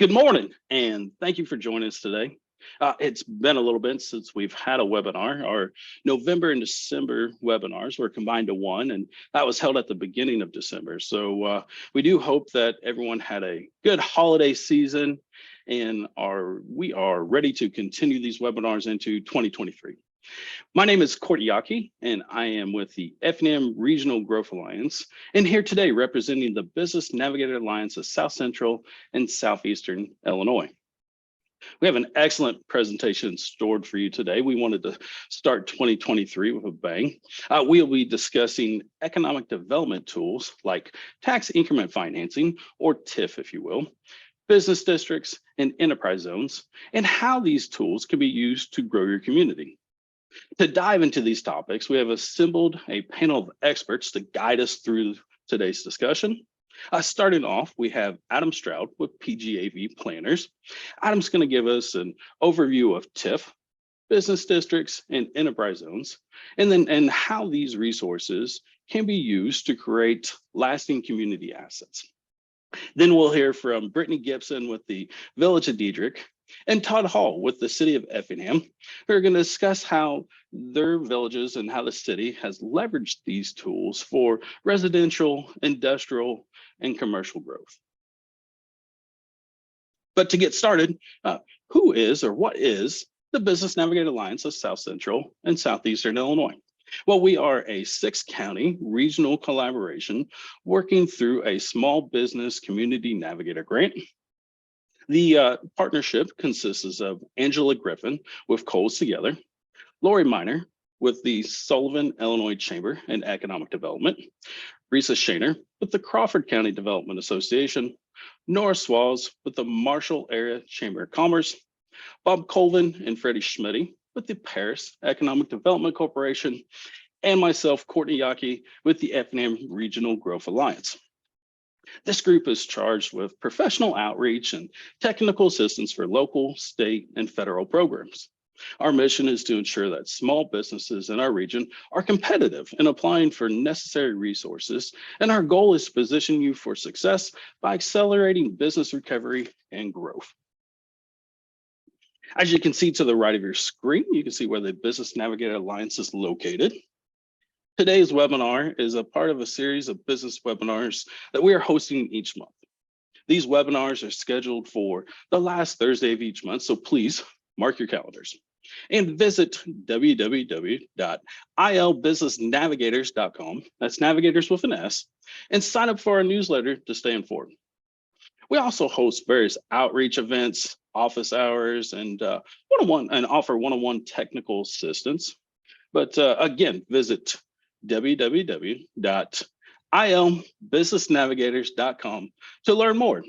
Good morning, and thank you for joining us today. It's been a little bit since we've had a webinar. Our November and December webinars were combined to one, and that was held at the beginning of December. So we do hope that everyone had a good holiday season and we are ready to continue these webinars into 2023. My name is Yaki, and I am with the Effingham Regional Growth Alliance, and here today representing the Business Navigator Alliance of South Central and Southeastern Illinois. We have an excellent presentation stored for you today. We wanted to start 2023 with a bang. We'll be discussing economic development tools like tax increment financing, or TIF, if you will, business districts, and enterprise zones, and how these tools can be used to grow your community. To dive into these topics, we have assembled a panel of experts to guide us through today's discussion. Starting off, we have Adam Stroud with PGAV Planners. Adam's going to give us an overview of TIF, business districts, and enterprise zones, and how these resources can be used to create lasting community assets. Then we'll hear from Brittny Gipson with the Village of Dieterich and Todd Hall with the City of Effingham, who are going to discuss how their villages and how the city has leveraged these tools for residential, industrial, and commercial growth. But to get started, who is or what is the Business Navigator Alliance of South Central and Southeastern Illinois? Well, we are a 6-county regional collaboration working through a small business community navigator grant. The partnership consists of Angela Griffin with Coals Together, Lori Miner with the Sullivan, Illinois Chamber and Economic Development, Risa Shaner with the Crawford County Development Association, Nora Swalls with the Marshall Area Chamber of Commerce, Bob Colvin and Freddie Schmitty with the Paris Economic Development Corporation, and myself, Yaki, with the Effingham Regional Growth Alliance. This group is charged with professional outreach and technical assistance for local, state, and federal programs. Our mission is to ensure that small businesses in our region are competitive in applying for necessary resources, and our goal is to position you for success by accelerating business recovery and growth. As you can see to the right of your screen, you can see where the Business Navigator Alliance is located. Today's webinar is a part of a series of business webinars that we are hosting each month. These webinars are scheduled for the last Thursday of each month, so please mark your calendars and visit www.ilbusinessnavigators.com, that's navigators with an S, and sign up for our newsletter to stay informed. We also host various outreach events, office hours, and offer one-on-one technical assistance. But again, visit www.ilbusinessnavigators.com to learn more.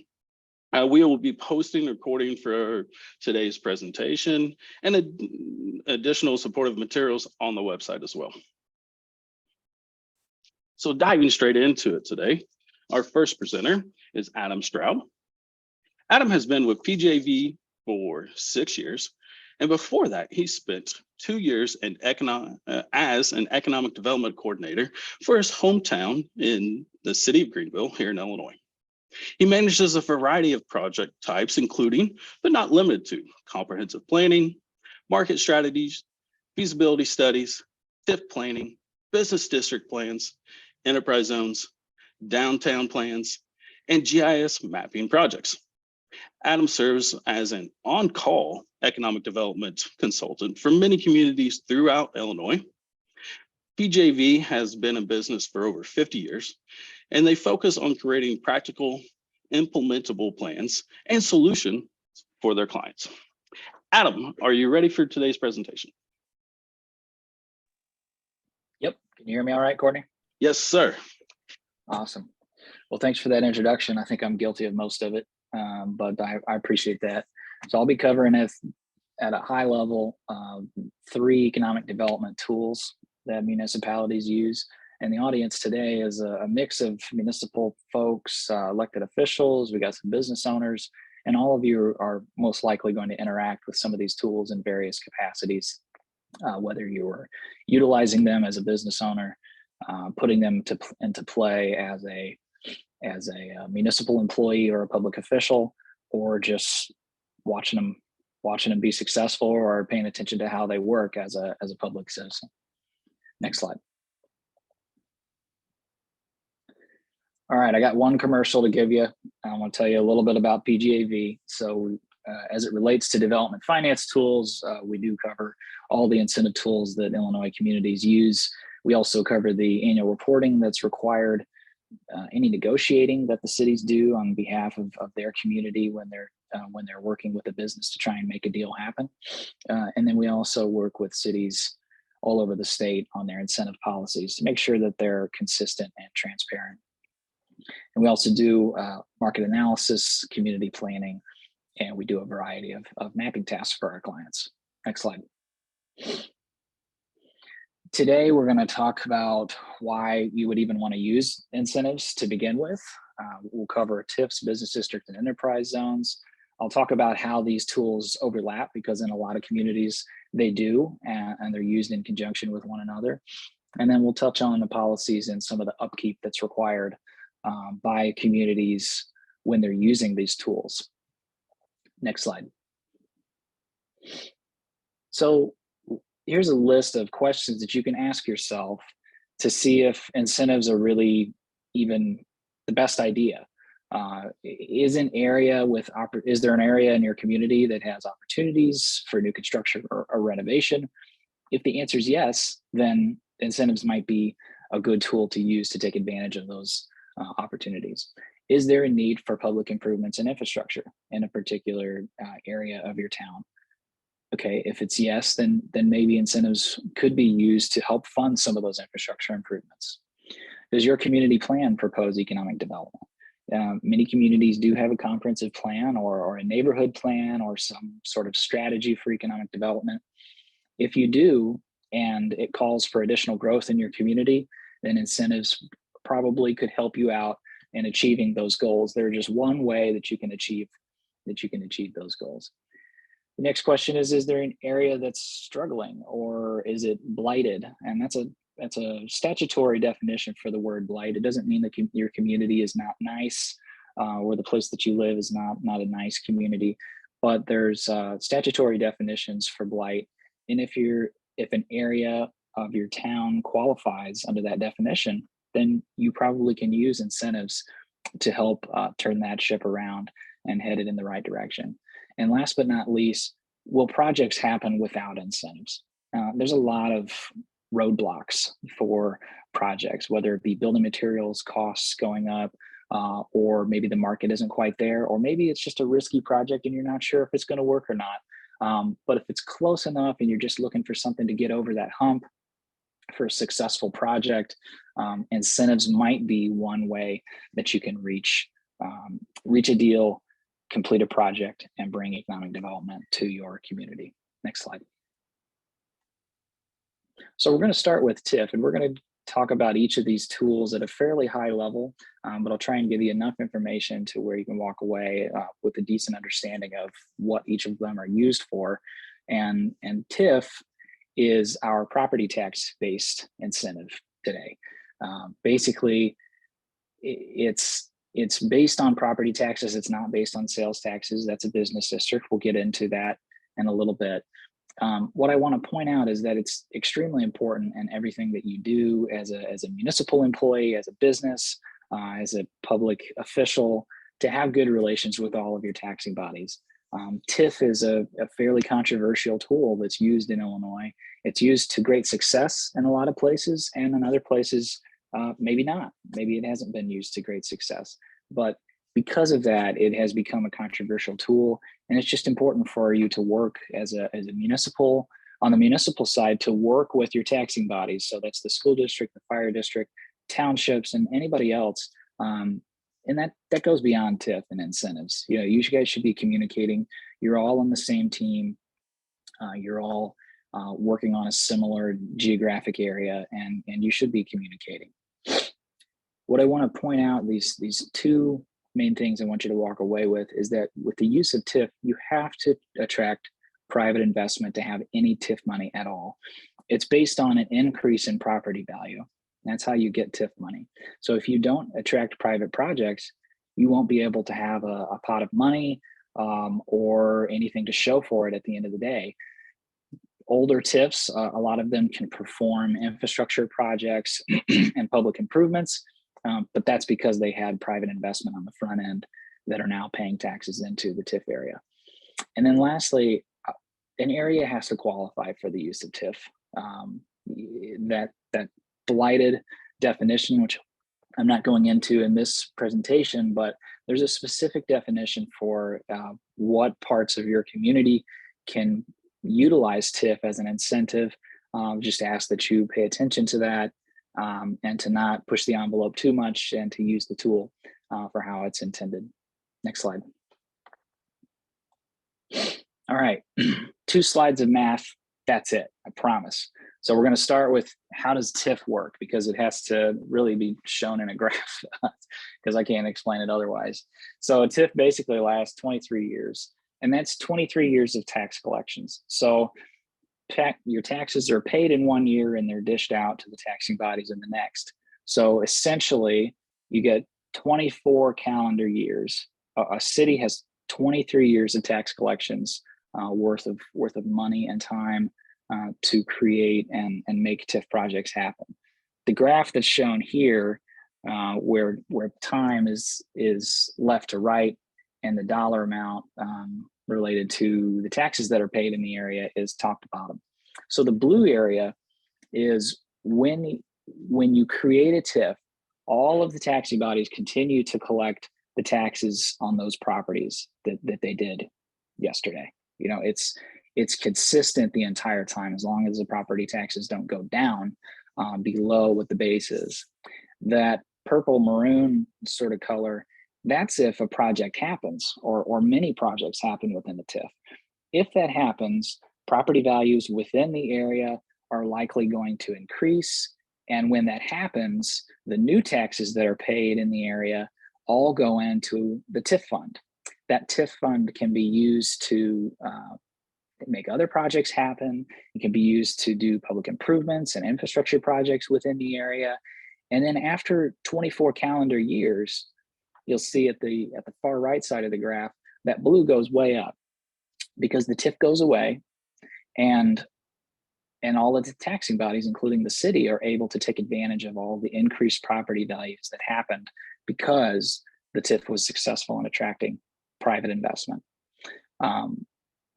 We will be posting recording for today's presentation and additional supportive materials on the website as well. So diving straight into it today, our first presenter is Adam Stroud. Adam has been with PGAV for 6 years, and before that, he spent 2 years as an economic development coordinator for his hometown in the city of Greenville here in Illinois. He manages a variety of project types, including, but not limited to, comprehensive planning, market strategies, feasibility studies, TIF planning, business district plans, enterprise zones, downtown plans, and GIS mapping projects. Adam serves as an on-call economic development consultant for many communities throughout Illinois. PGAV has been in business for over 50 years, and they focus on creating practical, implementable plans and solutions for their clients. Adam, are you ready for today's presentation? Yep. Can you hear me all right, Courtney? Yes, sir. Awesome. Well, thanks for that introduction. I think I'm guilty of most of it, but I appreciate that. So I'll be covering it at a high level, 3 economic development tools that municipalities use. And the audience today is a mix of municipal folks, elected officials, we got some business owners, and all of you are most likely going to interact with some of these tools in various capacities, whether you are utilizing them as a business owner, putting them into play as a municipal employee or a public official, or just watching them be successful, or paying attention to how they work as a public citizen. Next slide. All right, I got one commercial to give you. I want to tell you a little bit about PGAV. So as it relates to development finance tools, we do cover all the incentive tools that Illinois communities use. We also cover the annual reporting that's required, any negotiating that the cities do on behalf of their community when they're working with a business to try and make a deal happen. And then we also work with cities all over the state on their incentive policies to make sure that they're consistent and transparent. And we also do market analysis, community planning, and we do a variety of mapping tasks for our clients. Next slide. Today, we're going to talk about why you would even want to use incentives to begin with. We'll cover TIFs, business district, and enterprise zones. I'll talk about how these tools overlap, because in a lot of communities they do, and they're used in conjunction with one another. And then we'll touch on the policies and some of the upkeep that's required by communities when they're using these tools. Next slide. So here's a list of questions that you can ask yourself to see if incentives are really even the best idea. Is there an area in your community that has opportunities for new construction or renovation? If the answer is yes, then incentives might be a good tool to use to take advantage of those opportunities. Is there a need for public improvements and infrastructure in a particular area of your town? Okay, if it's yes, then maybe incentives could be used to help fund some of those infrastructure improvements. Does your community plan propose economic development? Many communities do have a comprehensive plan or a neighborhood plan or some sort of strategy for economic development. If you do, and it calls for additional growth in your community, then incentives probably could help you out in achieving those goals. There's just one way that you can achieve those goals. The next question is there an area that's struggling, or is it blighted? And that's a statutory definition for the word blight. It doesn't mean that your community is not nice, or the place that you live is not a nice community, but there's statutory definitions for blight. And if an area of your town qualifies under that definition, then you probably can use incentives to help turn that ship around and head it in the right direction. And last but not least, will projects happen without incentives? There's a lot of roadblocks for projects, whether it be building materials costs going up, or maybe the market isn't quite there, or maybe it's just a risky project and you're not sure if it's going to work or not. But if it's close enough and you're just looking for something to get over that hump for a successful project, incentives might be one way that you can reach a deal, complete a project, and bring economic development to your community. Next slide. So we're going to start with TIF, and we're going to talk about each of these tools at a fairly high level, but I'll try and give you enough information to where you can walk away with a decent understanding of what each of them are used for. And TIF is our property tax based incentive today. Basically, it's based on property taxes. It's not based on sales taxes. That's a business district. We'll get into that in a little bit. What I want to point out is that it's extremely important in everything that you do as a municipal employee, as a business, as a public official, to have good relations with all of your taxing bodies. TIF is a fairly controversial tool that's used in Illinois. It's used to great success in a lot of places, and in other places, maybe not. Maybe it hasn't been used to great success. But because of that, it has become a controversial tool. And it's just important for you to work as a municipal, on the municipal side, to work with your taxing bodies. So that's the school district, the fire district, townships, and anybody else. And that goes beyond TIF and incentives. You guys should be communicating. You're all on the same team. You're all working on a similar geographic area, and you should be communicating. What I want to point out, these two main things I want you to walk away with, is that with the use of TIF, you have to attract private investment to have any TIF money at all. It's based on an increase in property value. That's how you get TIF money. So if you don't attract private projects, you won't be able to have a pot of money or anything to show for it at the end of the day. Older TIFs, a lot of them can perform infrastructure projects and public improvements, but that's because they had private investment on the front end that are now paying taxes into the TIF area. And then lastly, an area has to qualify for the use of TIF. That blighted definition, which I'm not going into in this presentation, but there's a specific definition for what parts of your community can utilize TIF as an incentive. Just ask that you pay attention to that and to not push the envelope too much and to use the tool for how it's intended. Next slide. All right, 2 slides of math. That's it, I promise. So we're going to start with how does TIF work, because it has to really be shown in a graph because I can't explain it otherwise. So a TIF basically lasts 23 years, and that's 23 years of tax collections. So your taxes are paid in 1 year and they're dished out to the taxing bodies in the next. So essentially, you get 24 calendar years. A city has 23 years of tax collections worth of money and time to create and make TIF projects happen. The graph that's shown here, where time is left to right and the dollar amount related to the taxes that are paid in the area is top to bottom. So the blue area is when you create a TIF, all of the taxing bodies continue to collect the taxes on those properties that they did yesterday. You know, it's consistent the entire time as long as the property taxes don't go down below what the base is. That purple maroon sort of color, that's if a project happens or many projects happen within the TIF. If that happens, property values within the area are likely going to increase. And when that happens, the new taxes that are paid in the area all go into the TIF fund. That TIF fund can be used to make other projects happen. It can be used to do public improvements and infrastructure projects within the area. And then after 24 calendar years, you'll see at the far right side of the graph, that blue goes way up because the TIF goes away and all of the taxing bodies, including the city, are able to take advantage of all the increased property values that happened because the TIF was successful in attracting private investment.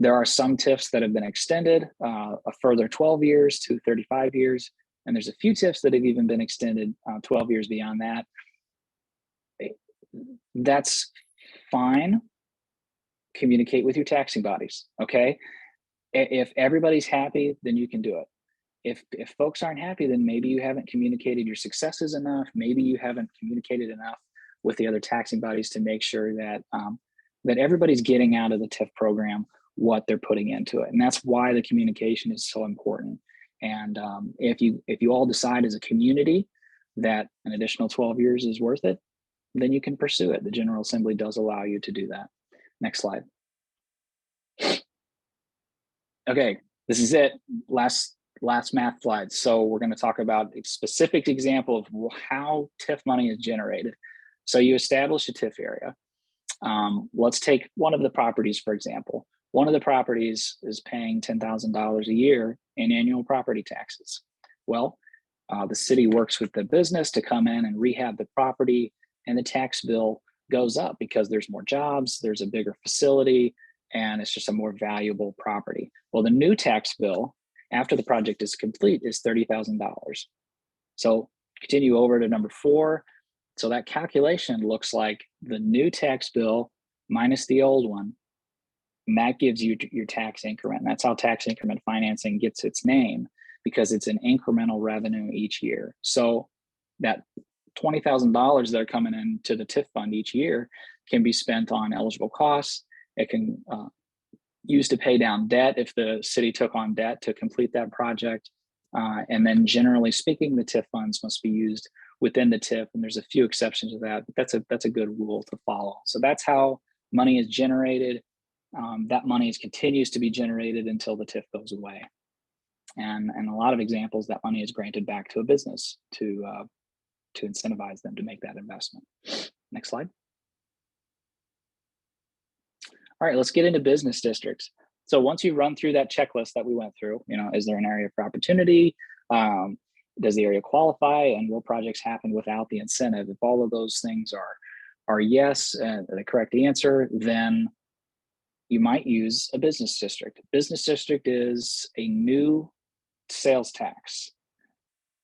There are some TIFs that have been extended a further 12 years to 35 years, and there's a few TIFs that have even been extended 12 years beyond that. That's fine. Communicate with your taxing bodies, okay? If everybody's happy, then you can do it. If folks aren't happy, then maybe you haven't communicated your successes enough. Maybe you haven't communicated enough with the other taxing bodies to make sure that that everybody's getting out of the TIF program what they're putting into it. And that's why the communication is so important. And if you all decide as a community that an additional 12 years is worth it, then you can pursue it. The General Assembly does allow you to do that. Next slide. Okay, this is it. Last math slide. So we're going to talk about a specific example of how TIF money is generated. So you establish a TIF area. Let's take one of the properties, for example. One of the properties is paying $10,000 a year in annual property taxes. Well, the city works with the business to come in and rehab the property, and the tax bill goes up because there's more jobs, there's a bigger facility, and it's just a more valuable property. Well, the new tax bill after the project is complete is $30,000. So continue over to number 4. So that calculation looks like the new tax bill minus the old one, and that gives you your tax increment. And that's how tax increment financing gets its name, because it's an incremental revenue each year. So that $20,000 that are coming into the TIF fund each year can be spent on eligible costs. It can use to pay down debt if the city took on debt to complete that project. And then generally speaking, the TIF funds must be used within the TIF, and there's a few exceptions to that, but that's a good rule to follow. So that's how money is generated. That money continues to be generated until the TIF goes away. And a lot of examples, that money is granted back to a business to incentivize them to make that investment. Next slide. All right, let's get into business districts. So once you run through that checklist that we went through, is there an area for opportunity? Does the area qualify, and will projects happen without the incentive? If all of those things are yes, the correct answer, then you might use a business district. Business district is a new sales tax,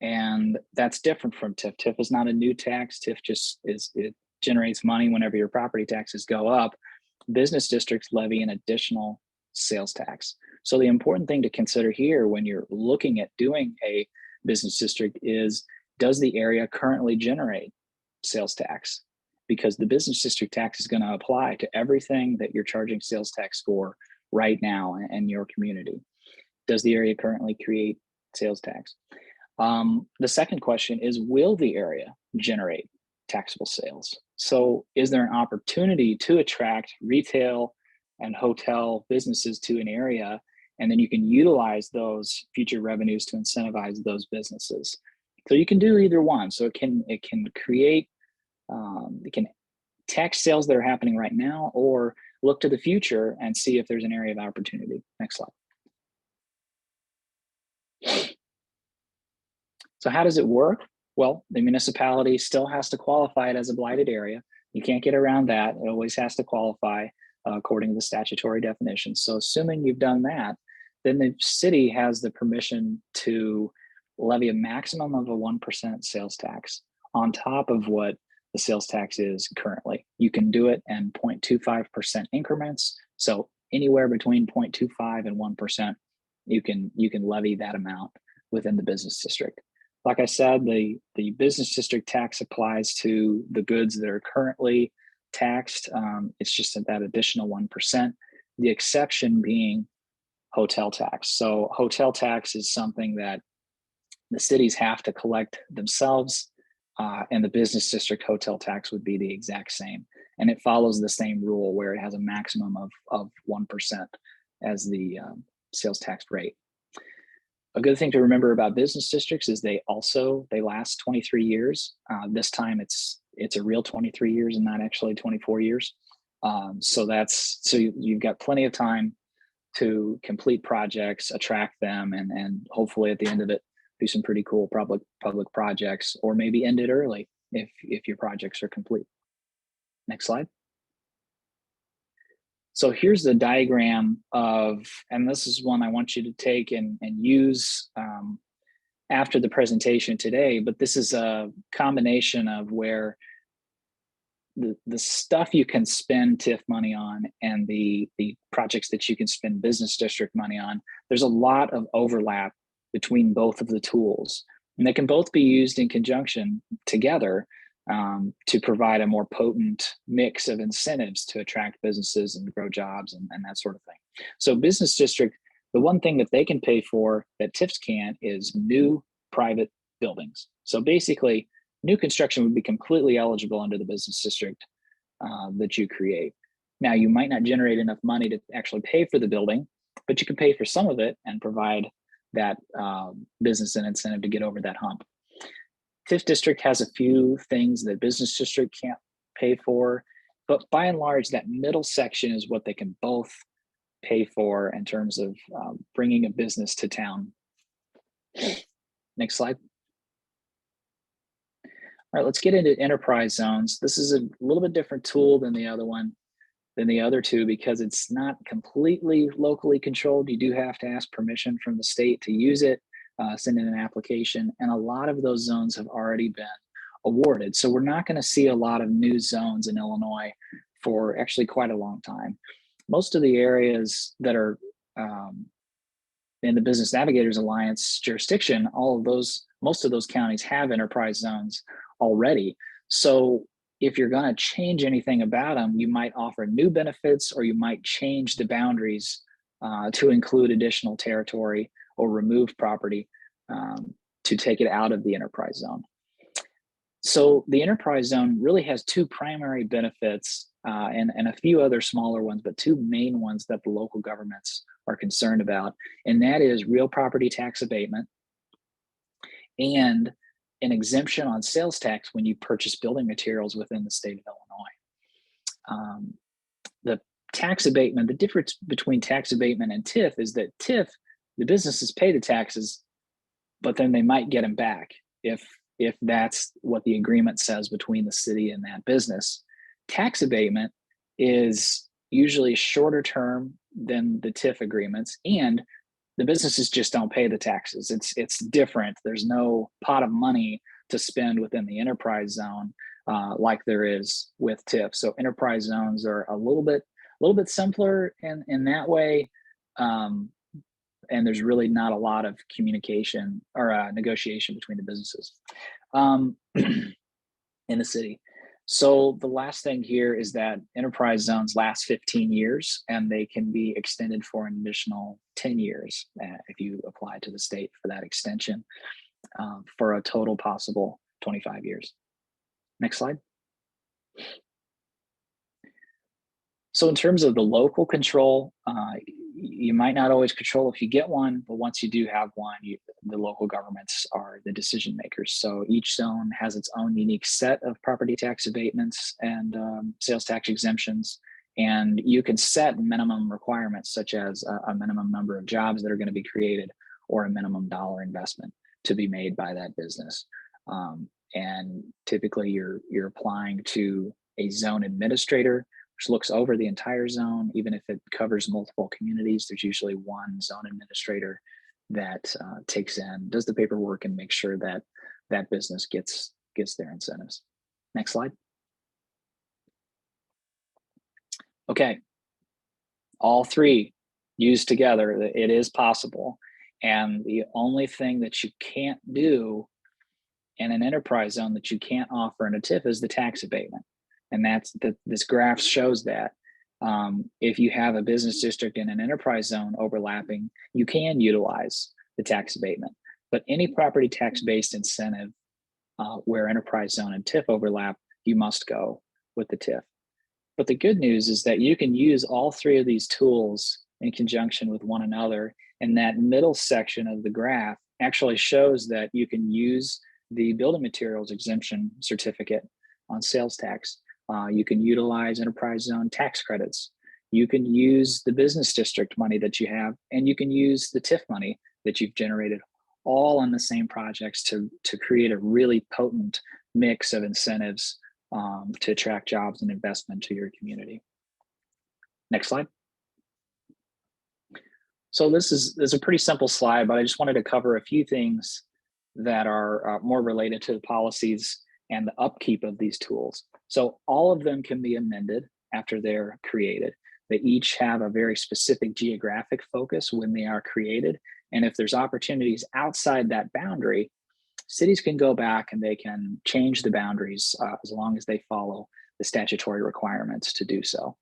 and that's different from TIF. TIF is not a new tax. TIF just it generates money whenever your property taxes go up. Business districts levy an additional sales tax. So the important thing to consider here when you're looking at doing a business district is, does the area currently generate sales tax? Because the business district tax is going to apply to everything that you're charging sales tax for right now in your community. Does the area currently create sales tax? The second question is, will the area generate taxable sales? So is there an opportunity to attract retail and hotel businesses to an area, and then you can utilize those future revenues to incentivize those businesses? So you can do either one. So it can create, it can tax sales that are happening right now, or look to the future and see if there's an area of opportunity. Next slide. So how does it work? Well, the municipality still has to qualify it as a blighted area. You can't get around that. It always has to qualify according to the statutory definitions. So assuming you've done that, then the city has the permission to levy a maximum of a 1% sales tax on top of what the sales tax is currently. You can do it in 0.25% increments. So anywhere between 0.25 and 1%, you can levy that amount within the business district. Like I said, the business district tax applies to the goods that are currently taxed. It's just at that additional 1%. The exception being hotel tax. So hotel tax is something that the cities have to collect themselves, and the business district hotel tax would be the exact same. And it follows the same rule where it has a maximum of 1% as the sales tax rate. A good thing to remember about business districts is they last 23 years. This time it's a real 23 years and not actually 24 years. So you've got plenty of time to complete projects, attract them, and hopefully at the end of it, do some pretty cool public projects, or maybe end it early if your projects are complete. Next slide. So here's the diagram of, and this is one I want you to take and use after the presentation today, but this is a combination of where the stuff you can spend TIF money on and the projects that you can spend business district money on. There's a lot of overlap between both of the tools, and they can both be used in conjunction together to provide a more potent mix of incentives to attract businesses and grow jobs and that sort of thing. So business district, the one thing that they can pay for that TIFs can't is new private buildings. So basically, new construction would be completely eligible under the business district that you create. Now, you might not generate enough money to actually pay for the building, but you can pay for some of it and provide that business and incentive to get over that hump. TIF district has a few things that business district can't pay for, but by and large, that middle section is what they can both pay for in terms of bringing a business to town. Next slide. All right, let's get into enterprise zones. This is a little bit different tool than the other two, because it's not completely locally controlled. You do have to ask permission from the state to use it, send in an application, and a lot of those zones have already been awarded. So we're not going to see a lot of new zones in Illinois for actually quite a long time. Most of the areas that are in the Business Navigators Alliance jurisdiction, most of those counties have enterprise zones already. So if you're going to change anything about them, you might offer new benefits, or you might change the boundaries to include additional territory or remove property to take it out of the enterprise zone. So the enterprise zone really has two primary benefits and a few other smaller ones, but two main ones that the local governments are concerned about. And that is real property tax abatement and an exemption on sales tax when you purchase building materials within the state of Illinois. The tax abatement, the difference between tax abatement and TIF is that TIF, the businesses pay the taxes, but then they might get them back if that's what the agreement says between the city and that business. Tax abatement is usually shorter term than the TIF agreements, and the businesses just don't pay the taxes. It's different. There's no pot of money to spend within the enterprise zone like there is with TIF. So enterprise zones are a little bit simpler in that way. And there's really not a lot of communication or negotiation between the businesses in the city. So the last thing here is that enterprise zones last 15 years and they can be extended for an additional 10 years if you apply to the state for that extension for a total possible 25 years. Next slide. So in terms of the local control, you might not always control if you get one, but once you do have one, the local governments are the decision makers. So each zone has its own unique set of property tax abatements and sales tax exemptions. And you can set minimum requirements such as a minimum number of jobs that are going to be created or a minimum dollar investment to be made by that business. And typically you're applying to a zone administrator, which looks over the entire zone. Even if it covers multiple communities, there's usually one zone administrator that does the paperwork and makes sure that that business gets their incentives. Next slide. Okay, all three used together, it is possible. And the only thing that you can't do in an enterprise zone that you can't offer in a TIF is the tax abatement. And this graph shows that if you have a business district and an enterprise zone overlapping, you can utilize the tax abatement. But any property tax-based incentive where enterprise zone and TIF overlap, you must go with the TIF. But the good news is that you can use all three of these tools in conjunction with one another. And that middle section of the graph actually shows that you can use the building materials exemption certificate on sales tax. You can utilize enterprise zone tax credits. You can use the business district money that you have, and you can use the TIF money that you've generated all on the same projects to create a really potent mix of incentives to attract jobs and investment to your community. Next slide. So this is a pretty simple slide, but I just wanted to cover a few things that are more related to the policies and the upkeep of these tools. So all of them can be amended after they're created. They each have a very specific geographic focus when they are created. And if there's opportunities outside that boundary, cities can go back and they can change the boundaries as long as they follow the statutory requirements to do so.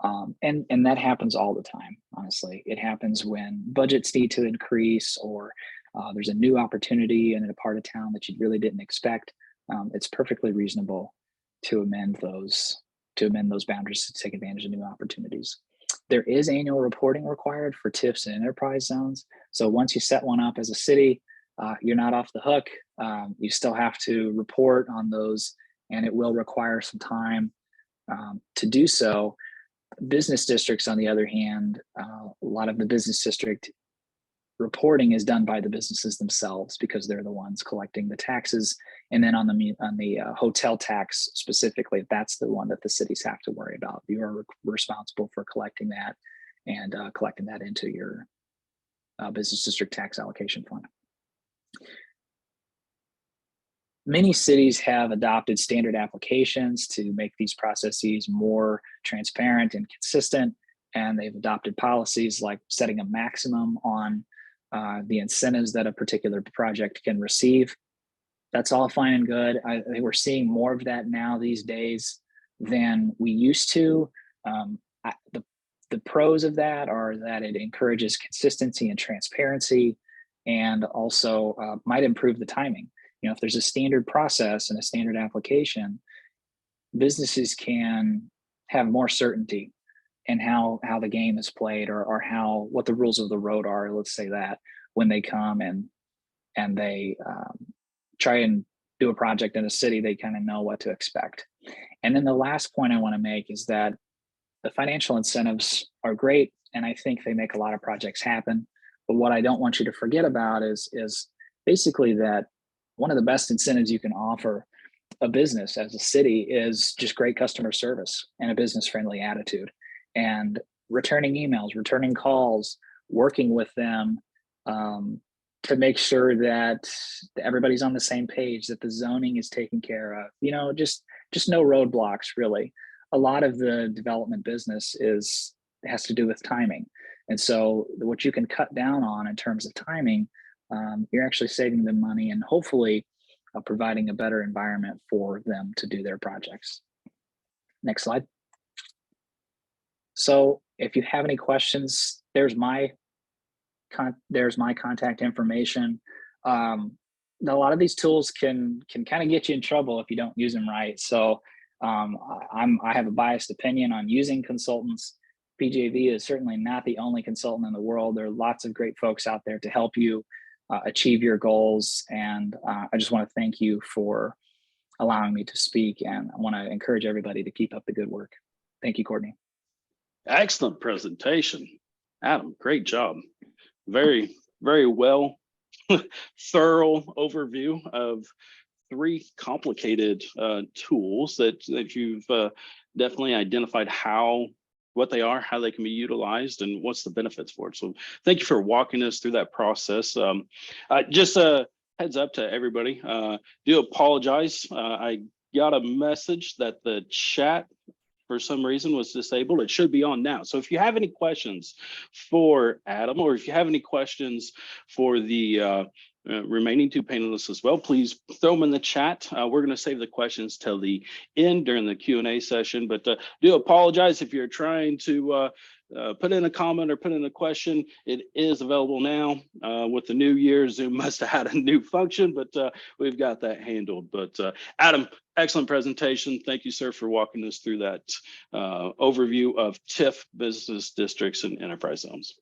And that happens all the time, honestly. It happens when budgets need to increase or there's a new opportunity in a part of town that you really didn't expect. It's perfectly reasonable to amend those boundaries to take advantage of new opportunities. There is annual reporting required for TIFs and enterprise zones. So once you set one up as a city, you're not off the hook. You still have to report on those, and it will require some time to do so. Business districts, on the other hand, a lot of the business district reporting is done by the businesses themselves because they're the ones collecting the taxes. And then on the hotel tax specifically, that's the one that the cities have to worry about. You are responsible for collecting that and collecting that into your business district tax allocation fund. Many cities have adopted standard applications to make these processes more transparent and consistent, and they've adopted policies like setting a maximum on the incentives that a particular project can receive. That's all fine and good. I think we're seeing more of that now these days than we used to. The pros of that are that it encourages consistency and transparency, and also might improve the timing. You know, if there's a standard process and a standard application, businesses can have more certainty in how the game is played or what the rules of the road are. Let's say that when they come and they try and do a project in a city, they kind of know what to expect. And then the last point I want to make is that the financial incentives are great, and I think they make a lot of projects happen. But what I don't want you to forget about is basically that one of the best incentives you can offer a business as a city is just great customer service and a business friendly attitude, and returning emails, returning calls, working with them to make sure that everybody's on the same page, that the zoning is taken care of, just no roadblocks really. A lot of the development business has to do with timing. And so what you can cut down on in terms of timing, you're actually saving them money and hopefully providing a better environment for them to do their projects. Next slide. So if you have any questions, there's my contact information. A lot of these tools can kind of get you in trouble if you don't use them right. So I have a biased opinion on using consultants. PGAV is certainly not the only consultant in the world. There are lots of great folks out there to help you achieve your goals. And I just want to thank you for allowing me to speak. And I want to encourage everybody to keep up the good work. Thank you, Courtney. Excellent presentation, Adam. Great job. Very, very well, thorough overview of three complicated tools that you've definitely identified what they are, how they can be utilized, and what's the benefits for it. So thank you for walking us through that process. Just a heads up to everybody, do apologize. I got a message that the chat for some reason was disabled. It should be on now. So if you have any questions for Adam, or if you have any questions for the remaining two panelists as well, please throw them in the chat. We're going to save the questions till the end during the Q&A session, but do apologize if you're trying to put in a comment or put in a question. It is available now. With the new year, Zoom must have had a new function, but we've got that handled. But Adam, excellent presentation. Thank you, sir, for walking us through that overview of TIF business districts and enterprise zones.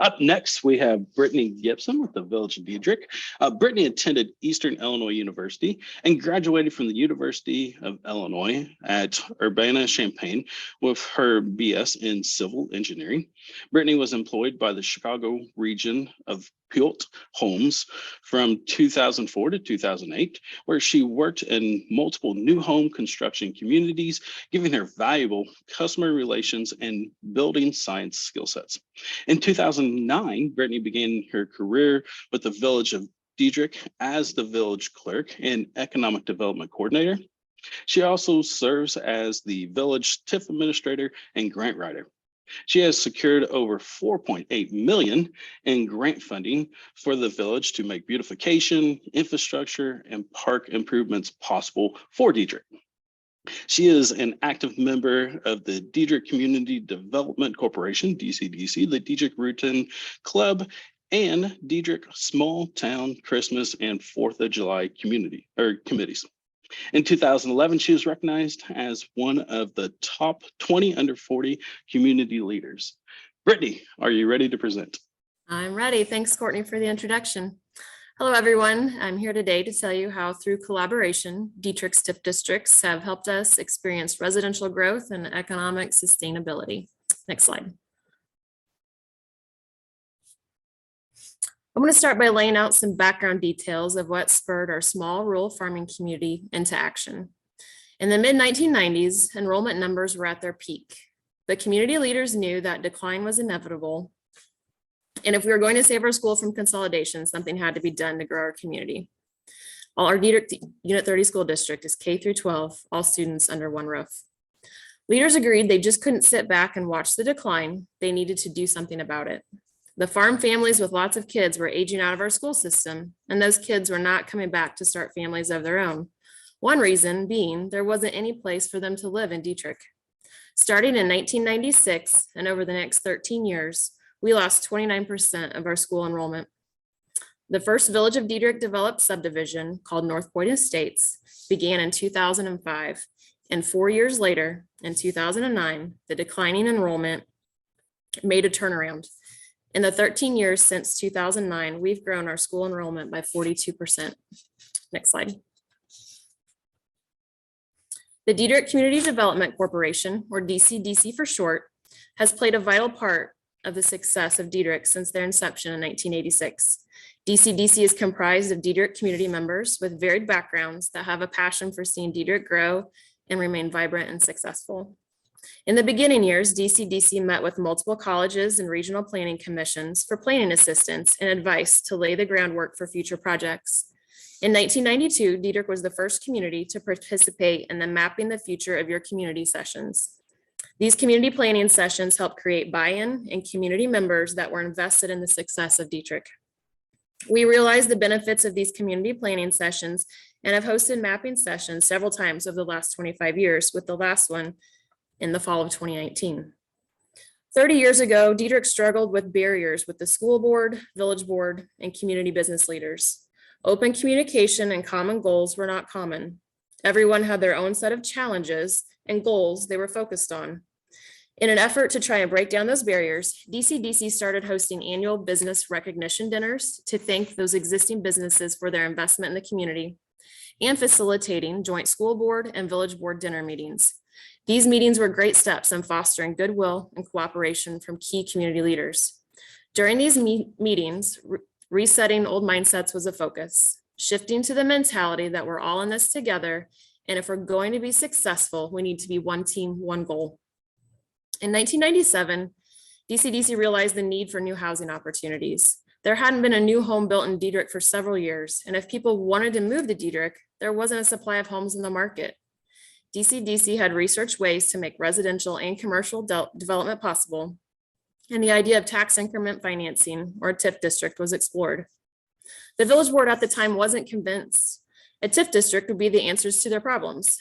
Up next, we have Brittny Gipson with the Village of Dieterich. Brittny attended Eastern Illinois University and graduated from the University of Illinois at Urbana-Champaign with her BS in civil engineering. Brittny was employed by the Chicago region of Puyallup Homes from 2004 to 2008, where she worked in multiple new home construction communities, giving her valuable customer relations and building science skill sets. In 2009, Brittny began her career with the Village of Dieterich as the village clerk and economic development coordinator. She also serves as the village TIF administrator and grant writer. She has secured over $4.8 million in grant funding for the village to make beautification, infrastructure, and park improvements possible for Dieterich. She is an active member of the Dieterich Community Development Corporation, DCDC, the Dieterich Routen Club, and Dieterich Small Town Christmas and 4th of July committees. In 2011, she was recognized as one of the top 20 under 40 community leaders. Brittny, are you ready to present? I'm ready. Thanks, Courtney, for the introduction. Hello, everyone. I'm here today to tell you how, through collaboration, Dieterich's TIF districts have helped us experience residential growth and economic sustainability. Next slide. I'm going to start by laying out some background details of what spurred our small rural farming community into action. In the mid-1990s, enrollment numbers were at their peak. The community leaders knew that decline was inevitable, and if we were going to save our school from consolidation, something had to be done to grow our community. While our Dieterich Unit 30 school district is K through 12, all students under one roof. Leaders agreed they just couldn't sit back and watch the decline. They needed to do something about it. The farm families with lots of kids were aging out of our school system, and those kids were not coming back to start families of their own. One reason being there wasn't any place for them to live in Dieterich. Starting in 1996 and over the next 13 years, we lost 29% of our school enrollment. The first Village of Dieterich developed subdivision, called North Point Estates, began in 2005, and 4 years later, in 2009, the declining enrollment made a turnaround. In the 13 years since 2009, we've grown our school enrollment by 42%. Next slide. The Dieterich Community Development Corporation, or DCDC for short, has played a vital part of the success of Dieterich since their inception in 1986. DCDC is comprised of Dieterich community members with varied backgrounds that have a passion for seeing Dieterich grow and remain vibrant and successful. In the beginning years, DCDC met with multiple colleges and regional planning commissions for planning assistance and advice to lay the groundwork for future projects. In 1992, Dieterich was the first community to participate in the Mapping the Future of Your Community sessions. These community planning sessions helped create buy-in and community members that were invested in the success of Dieterich. We realized the benefits of these community planning sessions and have hosted mapping sessions several times over the last 25 years, with the last one in the fall of 2019. 30 years ago, Dieterich struggled with barriers with the school board, village board, and community business leaders. Open communication and common goals were not common. Everyone had their own set of challenges and goals they were focused on. In an effort to try and break down those barriers, DCDC started hosting annual business recognition dinners to thank those existing businesses for their investment in the community, and facilitating joint school board and village board dinner meetings. These meetings were great steps in fostering goodwill and cooperation from key community leaders. During these meetings, resetting old mindsets was a focus, shifting to the mentality that we're all in this together, and if we're going to be successful, we need to be one team, one goal. In 1997, DCDC realized the need for new housing opportunities. There hadn't been a new home built in Dieterich for several years, and if people wanted to move to Dieterich, there wasn't a supply of homes in the market. DCDC had researched ways to make residential and commercial development possible, and the idea of tax increment financing, or a TIF district, was explored. The village board at the time wasn't convinced a TIF district would be the answers to their problems.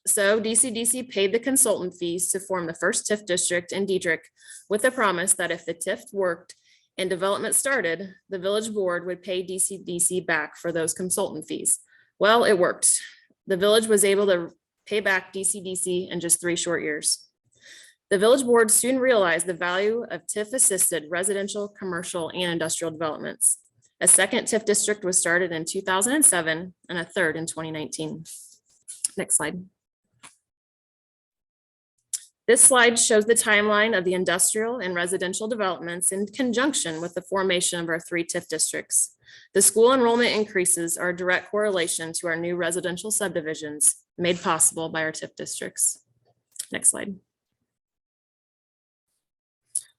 So DCDC paid the consultant fees to form the first TIF district in Dieterich, with the promise that if the TIF worked and development started, the village board would pay DCDC back for those consultant fees. Well, it worked. The village was able to pay back DCDC in just 3 short years. The village board soon realized the value of TIF-assisted residential, commercial, and industrial developments. A second TIF district was started in 2007 and a third in 2019. Next slide. This slide shows the timeline of the industrial and residential developments in conjunction with the formation of our 3 TIF districts. The school enrollment increases are a direct correlation to our new residential subdivisions made possible by our TIF districts. Next slide.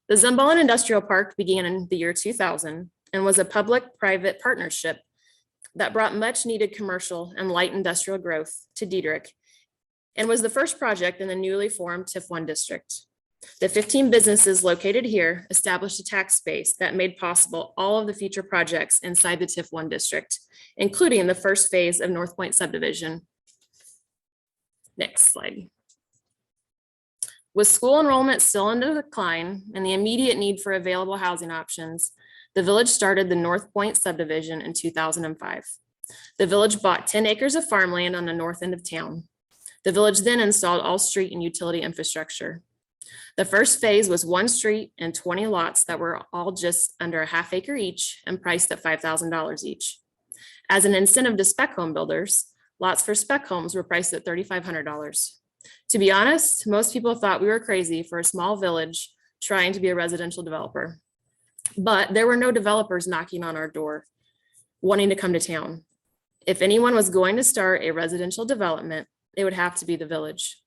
The Zumballen Industrial Park began in the year 2000 and was a public-private partnership that brought much needed commercial and light industrial growth to Dieterich, and was the first project in the newly formed TIF 1 district. The 15 businesses located here established a tax base that made possible all of the future projects inside the TIF 1 district, including the first phase of North Point subdivision. Next slide. With school enrollment still in decline and the immediate need for available housing options, the village started the North Point subdivision in 2005. The village bought 10 acres of farmland on the north end of town. The village then installed all street and utility infrastructure. The first phase was 1 street and 20 lots that were all just under a ½ acre each and priced at $5,000 each. As an incentive to spec home builders, lots for spec homes were priced at $3,500. To be honest, most people thought we were crazy for a small village trying to be a residential developer. But there were no developers knocking on our door wanting to come to town. If anyone was going to start a residential development, it would have to be the village.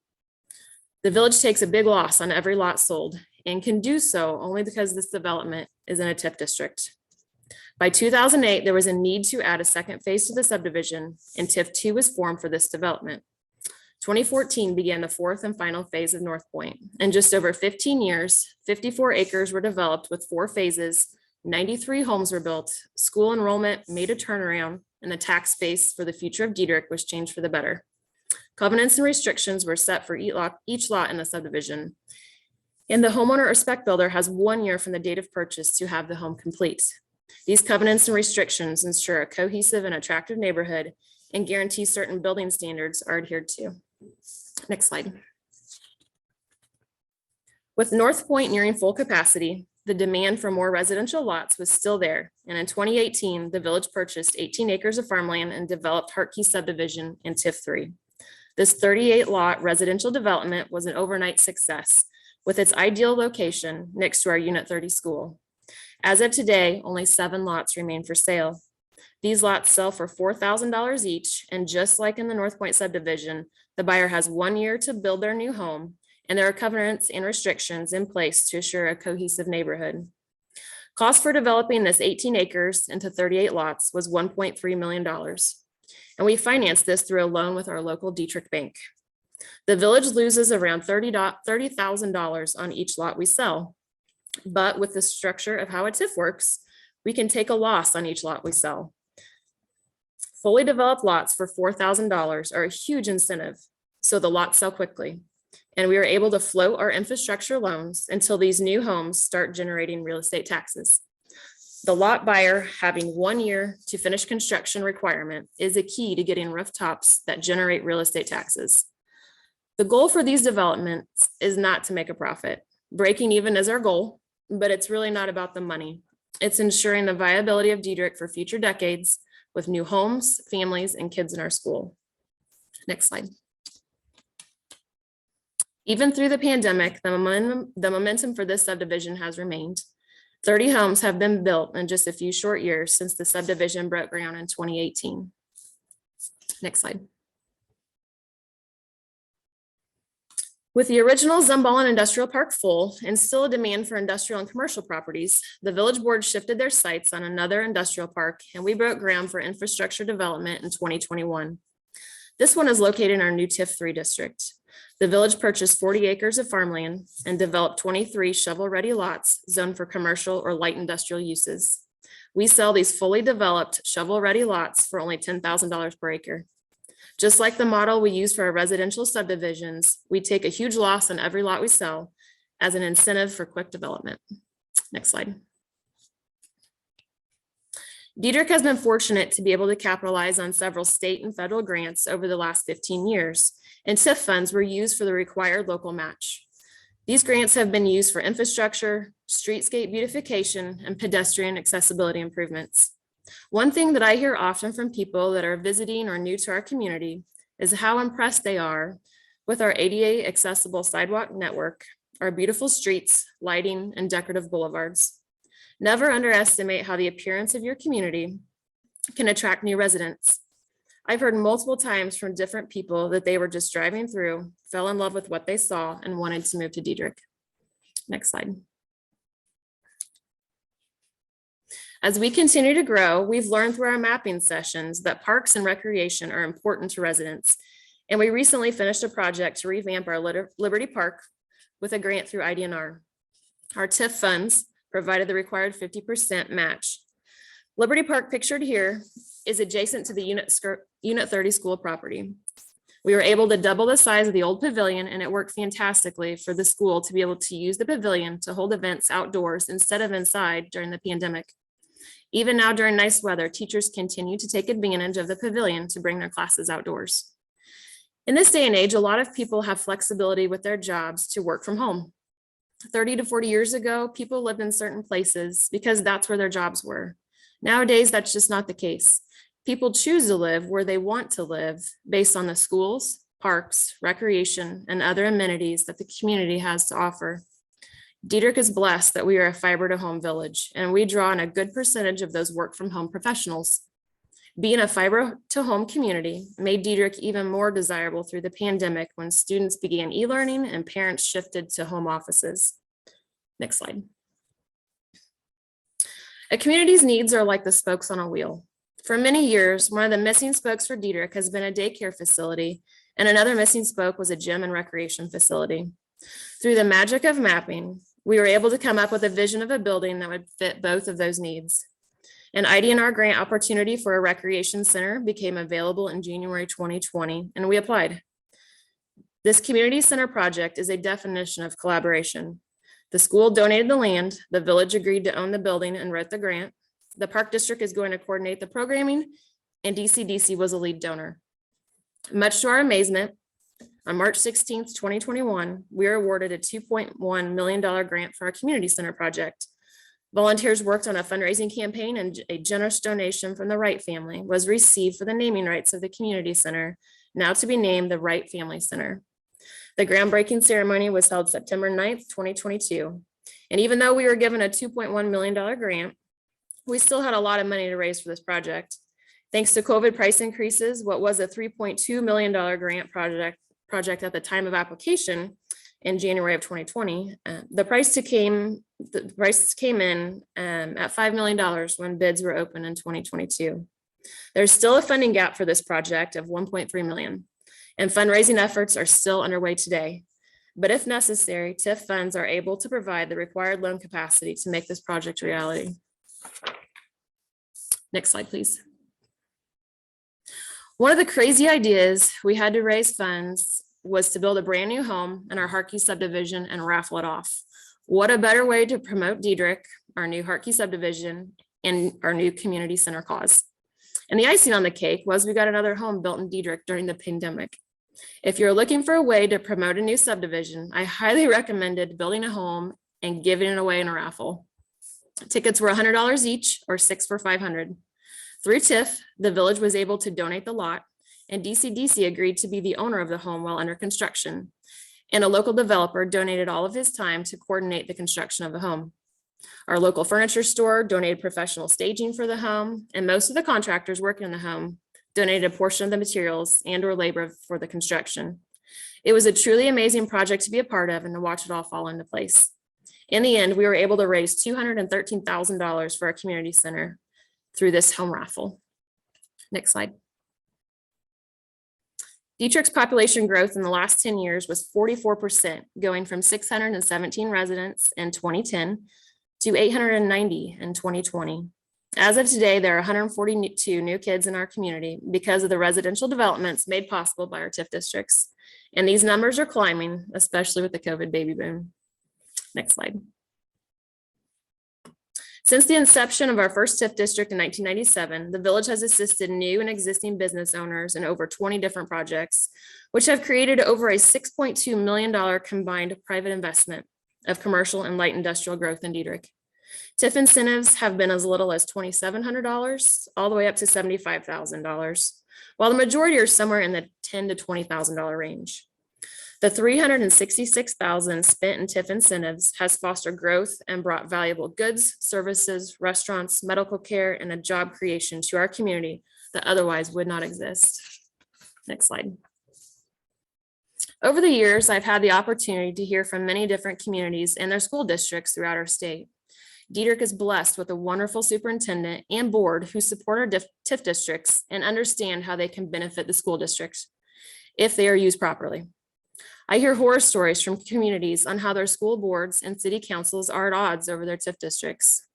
The village takes a big loss on every lot sold and can do so only because this development is in a TIF district. By 2008, there was a need to add a second phase to the subdivision, and TIF 2 was formed for this development. 2014 began the 4th and final phase of North Point. In just over 15 years, 54 acres were developed with 4 phases, 93 homes were built, school enrollment made a turnaround, and the tax base for the future of Dieterich was changed for the better. Covenants and restrictions were set for each lot in the subdivision, and the homeowner or spec builder has 1 year from the date of purchase to have the home complete. These covenants and restrictions ensure a cohesive and attractive neighborhood and guarantee certain building standards are adhered to. Next slide. With North Point nearing full capacity, the demand for more residential lots was still there, and in 2018, the village purchased 18 acres of farmland and developed Hartkey subdivision in TIF 3. This 38 lot residential development was an overnight success with its ideal location next to our Unit 30 school. As of today, only 7 lots remain for sale. These lots sell for $4,000 each, and just like in the North Point subdivision, the buyer has 1 year to build their new home, and there are covenants and restrictions in place to assure a cohesive neighborhood. Cost for developing this 18 acres into 38 lots was $1.3 million, and we financed this through a loan with our local Dieterich bank. The village loses around $30,000 on each lot we sell, but with the structure of how a TIF works, we can take a loss on each lot we sell. Fully developed lots for $4,000 are a huge incentive, so the lots sell quickly, and we are able to float our infrastructure loans until these new homes start generating real estate taxes. The lot buyer having 1 year to finish construction requirement is a key to getting rooftops that generate real estate taxes. The goal for these developments is not to make a profit. Breaking even is our goal, but it's really not about the money. It's ensuring the viability of Dieterich for future decades with new homes, families, and kids in our school. Next slide. Even through the pandemic, the momentum for this subdivision has remained. 30 homes have been built in just a few short years since the subdivision broke ground in 2018. Next slide. With the original Zumballen Industrial Park full and still a demand for industrial and commercial properties, the village board shifted their sights on another industrial park, and we broke ground for infrastructure development in 2021. This one is located in our new TIF 3 district. The village purchased 40 acres of farmland and developed 23 shovel-ready lots zoned for commercial or light industrial uses. We sell these fully developed shovel-ready lots for only $10,000 per acre. Just like the model we use for our residential subdivisions, we take a huge loss on every lot we sell as an incentive for quick development. Next slide. Dieterich has been fortunate to be able to capitalize on several state and federal grants over the last 15 years, and TIF funds were used for the required local match. These grants have been used for infrastructure, streetscape beautification, and pedestrian accessibility improvements. One thing that I hear often from people that are visiting or new to our community is how impressed they are with our ADA accessible sidewalk network, our beautiful streets, lighting, and decorative boulevards. Never underestimate how the appearance of your community can attract new residents. I've heard multiple times from different people that they were just driving through, fell in love with what they saw, and wanted to move to Dieterich. Next slide. As we continue to grow, we've learned through our mapping sessions that parks and recreation are important to residents. And we recently finished a project to revamp our Liberty Park with a grant through IDNR. Our TIF funds provided the required 50% match. Liberty Park pictured here is adjacent to the Unit 30 school property. We were able to double the size of the old pavilion, and it worked fantastically for the school to be able to use the pavilion to hold events outdoors instead of inside during the pandemic. Even now during nice weather, teachers continue to take advantage of the pavilion to bring their classes outdoors. In this day and age, a lot of people have flexibility with their jobs to work from home. 30 to 40 years ago, people lived in certain places because that's where their jobs were. Nowadays, that's just not the case. People choose to live where they want to live based on the schools, parks, recreation, and other amenities that the community has to offer. Dieterich is blessed that we are a fiber to home village, and we draw on a good percentage of those work from home professionals. Being a fiber to home community made Dieterich even more desirable through the pandemic when students began e-learning and parents shifted to home offices. Next slide. A community's needs are like the spokes on a wheel. For many years, one of the missing spokes for Dieterich has been a daycare facility, and another missing spoke was a gym and recreation facility. Through the magic of mapping, we were able to come up with a vision of a building that would fit both of those needs. An IDNR grant opportunity for a recreation center became available in January 2020, and we applied. This community center project is a definition of collaboration. The school donated the land, the village agreed to own the building and wrote the grant. The park district is going to coordinate the programming, and DCDC was a lead donor. Much to our amazement, on March 16th, 2021, we were awarded a $2.1 million grant for our community center project. Volunteers worked on a fundraising campaign, and a generous donation from the Wright family was received for the naming rights of the community center, now to be named the Wright Family Center. The groundbreaking ceremony was held September 9th, 2022. And even though we were given a $2.1 million grant, we still had a lot of money to raise for this project. Thanks to COVID price increases, what was a $3.2 million grant project at the time of application in January of 2020, the price came in at $5 million when bids were open in 2022. There's still a funding gap for this project of $1.3 million, and fundraising efforts are still underway today. But if necessary, TIF funds are able to provide the required loan capacity to make this project a reality. Next slide, please. One of the crazy ideas we had to raise funds was to build a brand new home in our Harkey subdivision and raffle it off. What a better way to promote Dieterich, our new Harkey subdivision, and our new community center cause. And the icing on the cake was we got another home built in Dieterich during the pandemic. If you're looking for a way to promote a new subdivision, I highly recommended building a home and giving it away in a raffle. Tickets were $100 each, or 6 for $500. Through TIF, the village was able to donate the lot, and DCDC agreed to be the owner of the home while under construction. And a local developer donated all of his time to coordinate the construction of the home. Our local furniture store donated professional staging for the home, and most of the contractors working in the home donated a portion of the materials and or labor for the construction. It was a truly amazing project to be a part of and to watch it all fall into place. In the end, we were able to raise $213,000 for our community center through this home raffle. Next slide. Dieterich's population growth in the last 10 years was 44%, going from 617 residents in 2010 to 890 in 2020. As of today, there are 142 new kids in our community because of the residential developments made possible by our TIF districts. And these numbers are climbing, especially with the COVID baby boom. Next slide. Since the inception of our first TIF district in 1997, the village has assisted new and existing business owners in over 20 different projects, which have created over a $6.2 million combined private investment of commercial and light industrial growth in Dieterich. TIF incentives have been as little as $2,700 all the way up to $75,000, while the majority are somewhere in the $10,000 to $20,000 range. The $366,000 spent in TIF incentives has fostered growth and brought valuable goods, services, restaurants, medical care, and a job creation to our community that otherwise would not exist. Next slide. Over the years, I've had the opportunity to hear from many different communities and their school districts throughout our state. Dieterich is blessed with a wonderful superintendent and board who support our TIF districts and understand how they can benefit the school districts if they are used properly. I hear horror stories from communities on how their school boards and city councils are at odds over their TIF districts.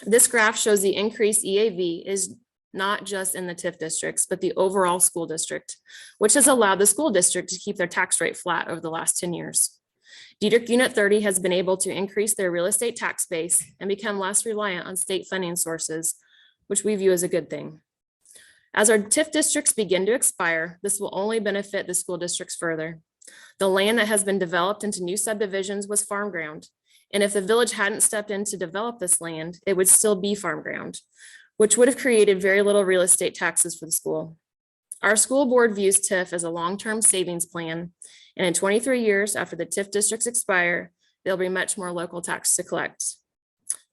This graph shows the increased EAV is not just in the TIF districts, but the overall school district, which has allowed the school district to keep their tax rate flat over the last 10 years. Dieterich Unit 30 has been able to increase their real estate tax base and become less reliant on state funding sources, which we view as a good thing. As our TIF districts begin to expire, this will only benefit the school districts further. The land that has been developed into new subdivisions was farm ground, and if the village hadn't stepped in to develop this land, it would still be farm ground, which would have created very little real estate taxes for the school. Our school board views TIF as a long-term savings plan, and in 23 years after the TIF districts expire, there'll be much more local tax to collect.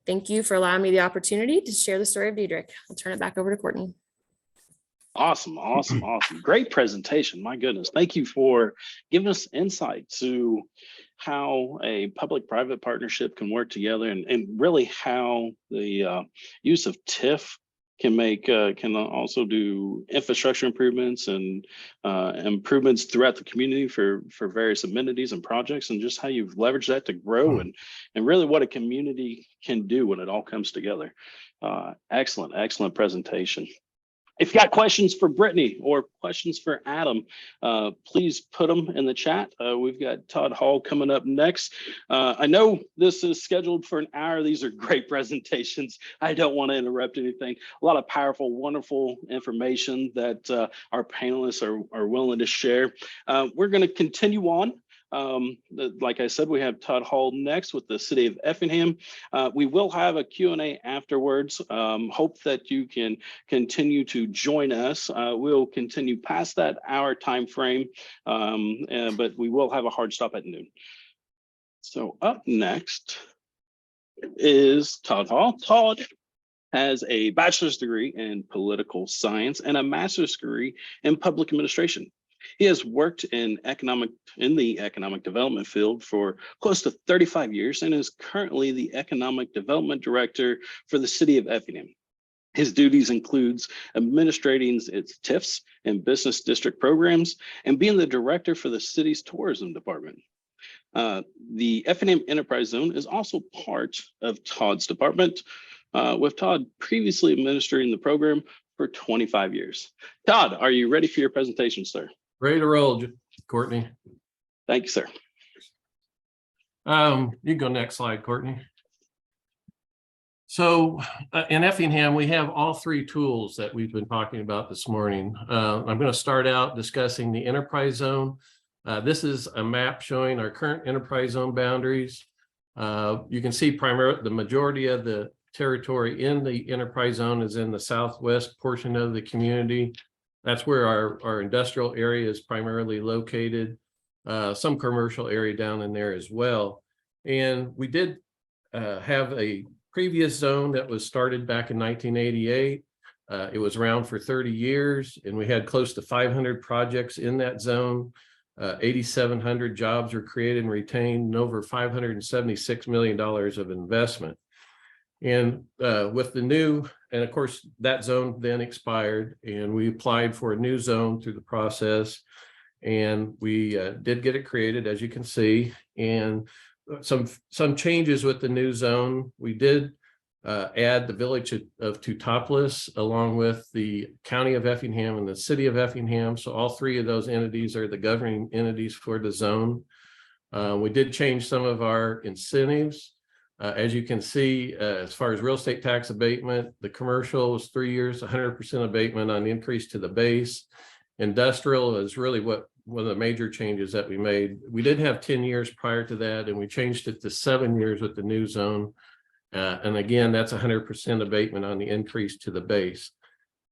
Thank you for allowing me the opportunity to share the story of Dieterich. I'll turn it back over to Courtney. Awesome. Great presentation. My goodness. Thank you for giving us insight to how a public-private partnership can work together and really how the use of TIF can also do infrastructure improvements and improvements throughout the community for various amenities and projects, and just how you've leveraged that to grow and really what a community can do when it all comes together. Excellent presentation. If you got questions for Brittny or questions for Adam, please put them in the chat. We've got Todd Hall coming up next. I know this is scheduled for an hour. These are great presentations. I don't want to interrupt anything. A lot of powerful, wonderful information that our panelists are willing to share. We're going to continue on. Like I said, we have Todd Hall next with the City of Effingham. We will have a Q&A afterwards. Hope that you can continue to join us. We'll continue past that hour time frame, but we will have a hard stop at noon. So up next is Todd Hall. Todd has a bachelor's degree in political science and a master's degree in public administration. He has worked in the economic development field for close to 35 years and is currently the Economic Development Director for the City of Effingham. His duties includes administrating its TIFs and business district programs and being the director for the city's tourism department. The Effingham Enterprise Zone is also part of Todd's department, with Todd previously administering the program for 25 years. Todd, are you ready for your presentation, sir? Ready to roll, Courtney. Thank you, sir. You can go next slide, Courtney. So in Effingham, we have all three tools that we've been talking about this morning. I'm going to start out discussing the enterprise zone. This is a map showing our current enterprise zone boundaries. You can see primarily the majority of the territory in the enterprise zone is in the southwest portion of the community. That's where our industrial area is primarily located, some commercial area down in there as well. And we did have a previous zone that was started back in 1988. It was around for 30 years, and we had close to 500 projects in that zone. 8,700 jobs were created and retained, and over $576 million of investment. And with the new, and of course, that zone then expired, and we applied for a new zone through the process, and we did get it created, as you can see. And some changes with the new zone. We did add the village of Teutopolis along with the county of Effingham and the city of Effingham. So all three of those entities are the governing entities for the zone. We did change some of our incentives. As you can see, as far as real estate tax abatement, the commercial was 3 years, 100% abatement on the increase to the base. Industrial is really one of the major changes that we made. We did have 10 years prior to that, and we changed it to 7 years with the new zone. And again, that's 100% abatement on the increase to the base.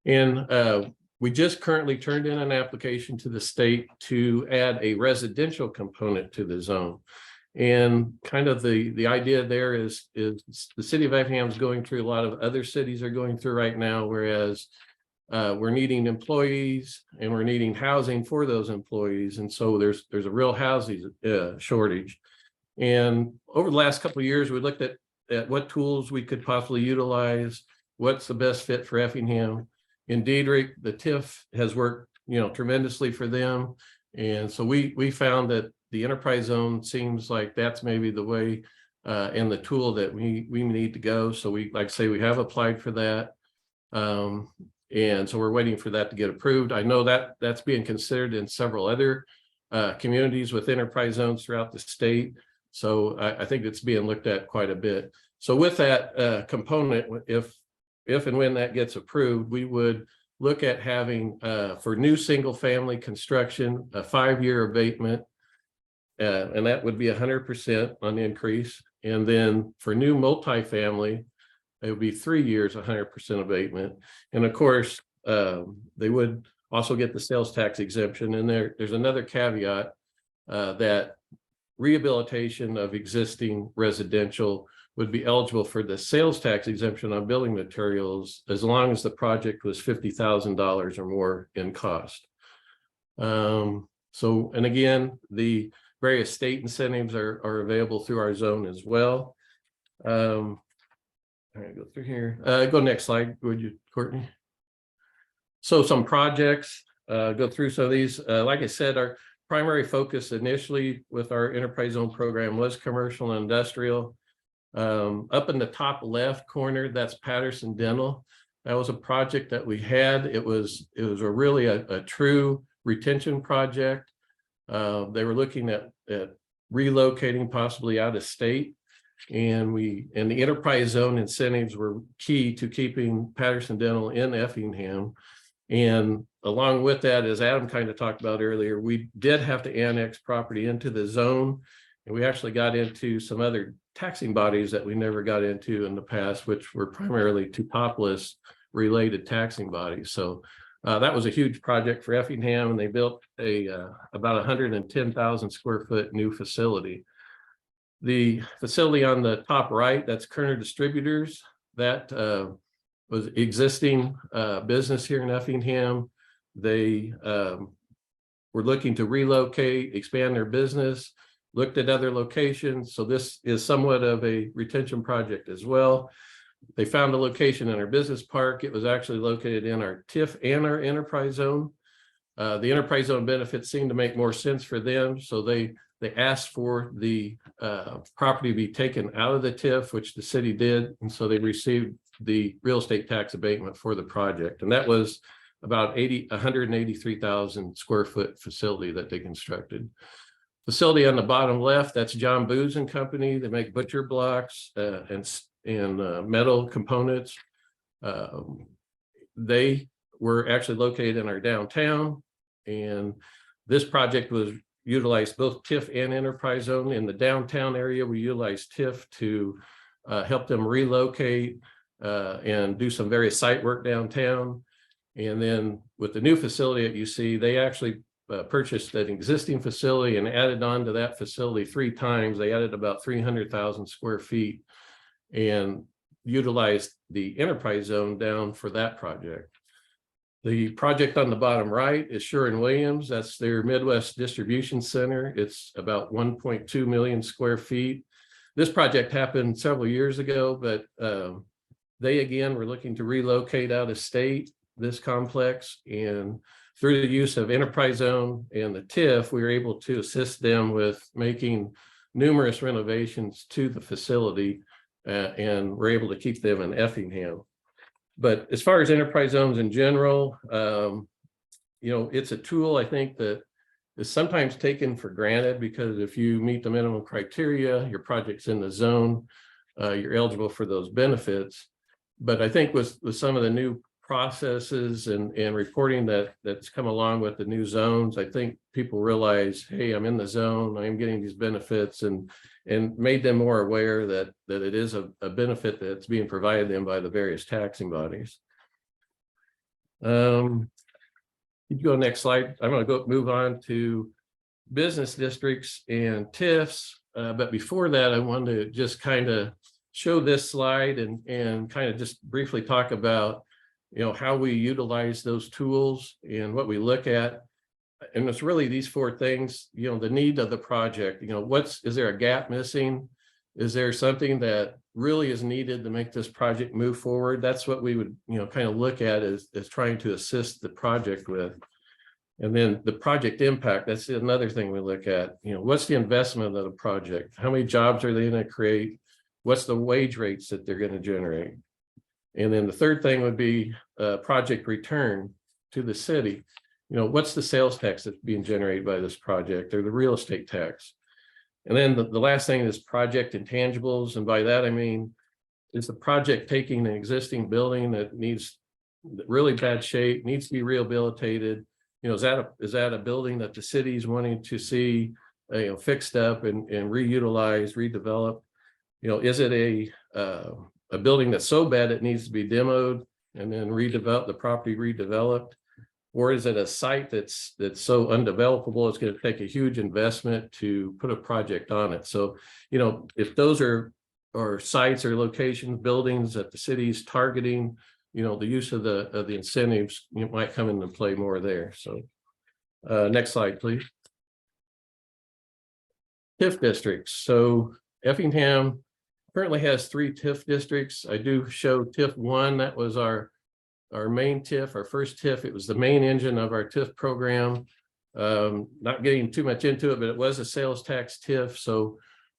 And we just currently turned in an application to the state to add a residential component to the zone. And kind of the idea there is the city of Effingham is going through a lot of other cities are going through right now, whereas we're needing employees and we're needing housing for those employees. And so there's a real housing shortage. And over the last couple of years, we looked at what tools we could possibly utilize, what's the best fit for Effingham. In Dieterich, the TIF has worked, tremendously for them. And so we found that the enterprise zone seems like that's maybe the way and the tool that we need to go. So we have applied for that. And so we're waiting for that to get approved. I know that that's being considered in several other communities with enterprise zones throughout the state. So I think it's being looked at quite a bit. So with that component, if and when that gets approved, we would look at having for new single family construction, a 5-year abatement. And that would be 100% on the increase. And then for new multifamily, it would be 3 years, 100% abatement. And of course, they would also get the sales tax exemption. And there's another caveat that rehabilitation of existing residential would be eligible for the sales tax exemption on building materials as long as the project was $50,000 or more in cost. So, and again, the various state incentives are available through our zone as well. I'm gonna go through here. Go next slide, would you, Courtney? So some projects, go through some of these. Like I said, our primary focus initially with our enterprise zone program was commercial and industrial. Up in the top left corner, that's Patterson Dental. That was a project that we had. It was really a true retention project. They were looking at relocating possibly out of state, and the enterprise zone incentives were key to keeping Patterson Dental in Effingham. And along with that, as Adam kind of talked about earlier, we did have to annex property into the zone. And we actually got into some other taxing bodies that we never got into in the past, which were primarily Teutopolis related taxing bodies. So that was a huge project for Effingham, and they built a about 110,000 square foot new facility. The facility on the top right, that's Kerner Distributors, that was existing business here in Effingham. They were looking to relocate, expand their business, looked at other locations. So this is somewhat of a retention project as well. They found a location in our business park. It was actually located in our TIF and our enterprise zone. The enterprise zone benefits seemed to make more sense for them. So they asked for the property to be taken out of the TIF, which the city did. And so they received the real estate tax abatement for the project. And that was about 183,000 square foot facility that they constructed. Facility on the bottom left, that's John Booz and Company. They make butcher blocks and metal components. They were actually located in our downtown, and this project was utilized both TIF and enterprise zone. In the downtown area, we utilized TIF to help them relocate and do some various site work downtown. And then with the new facility that you see, they actually purchased an existing facility and added on to that facility 3 times. They added about 300,000 square feet and utilized the enterprise zone down for that project. The project on the bottom right is Sherwin-Williams. That's their Midwest Distribution Center. It's about 1.2 million square feet. This project happened several years ago, but they again were looking to relocate out of state, this complex, and through the use of enterprise zone and the TIF, we were able to assist them with making numerous renovations to the facility, and we're able to keep them in Effingham. But as far as enterprise zones in general, it's a tool, I think, that is sometimes taken for granted, because if you meet the minimum criteria, your project's in the zone, you're eligible for those benefits. But I think with some of the new processes and reporting that's come along with the new zones, I think people realize, hey, I'm in the zone, I'm getting these benefits, and made them more aware that it is a benefit that's being provided them by the various taxing bodies. You go next slide. I'm going to move on to business districts and TIFs. But before that, I wanted to just kind of show this slide and kind of just briefly talk about how we utilize those tools and what we look at. And it's really these 4 things, the need of the project, is there a gap missing? Is there something that really is needed to make this project move forward? That's what we would, kind of look at as trying to assist the project with. And then the project impact, that's another thing we look at. What's the investment of the project? How many jobs are they going to create? What's the wage rates that they're going to generate? And then the third thing would be project return to the city. What's the sales tax that's being generated by this project, or the real estate tax? And then the last thing is project intangibles. And by that, I mean, is the project taking an existing building that needs really bad shape, needs to be rehabilitated? Is that a building that the city's wanting to see fixed up and reutilized, redeveloped? Is it a building that's so bad it needs to be demoed and then redeveloped, the property redeveloped? Or is it a site that's so undevelopable it's going to take a huge investment to put a project on it? So, if those are sites or locations, buildings that the city's targeting, the use of the incentives might come into play more there. So next slide, please. TIF districts. So Effingham currently has 3 TIF districts. I do show TIF 1. That was our main TIF, our first TIF. It was the main engine of our TIF program. Not getting too much into it, but it was a sales tax TIF. So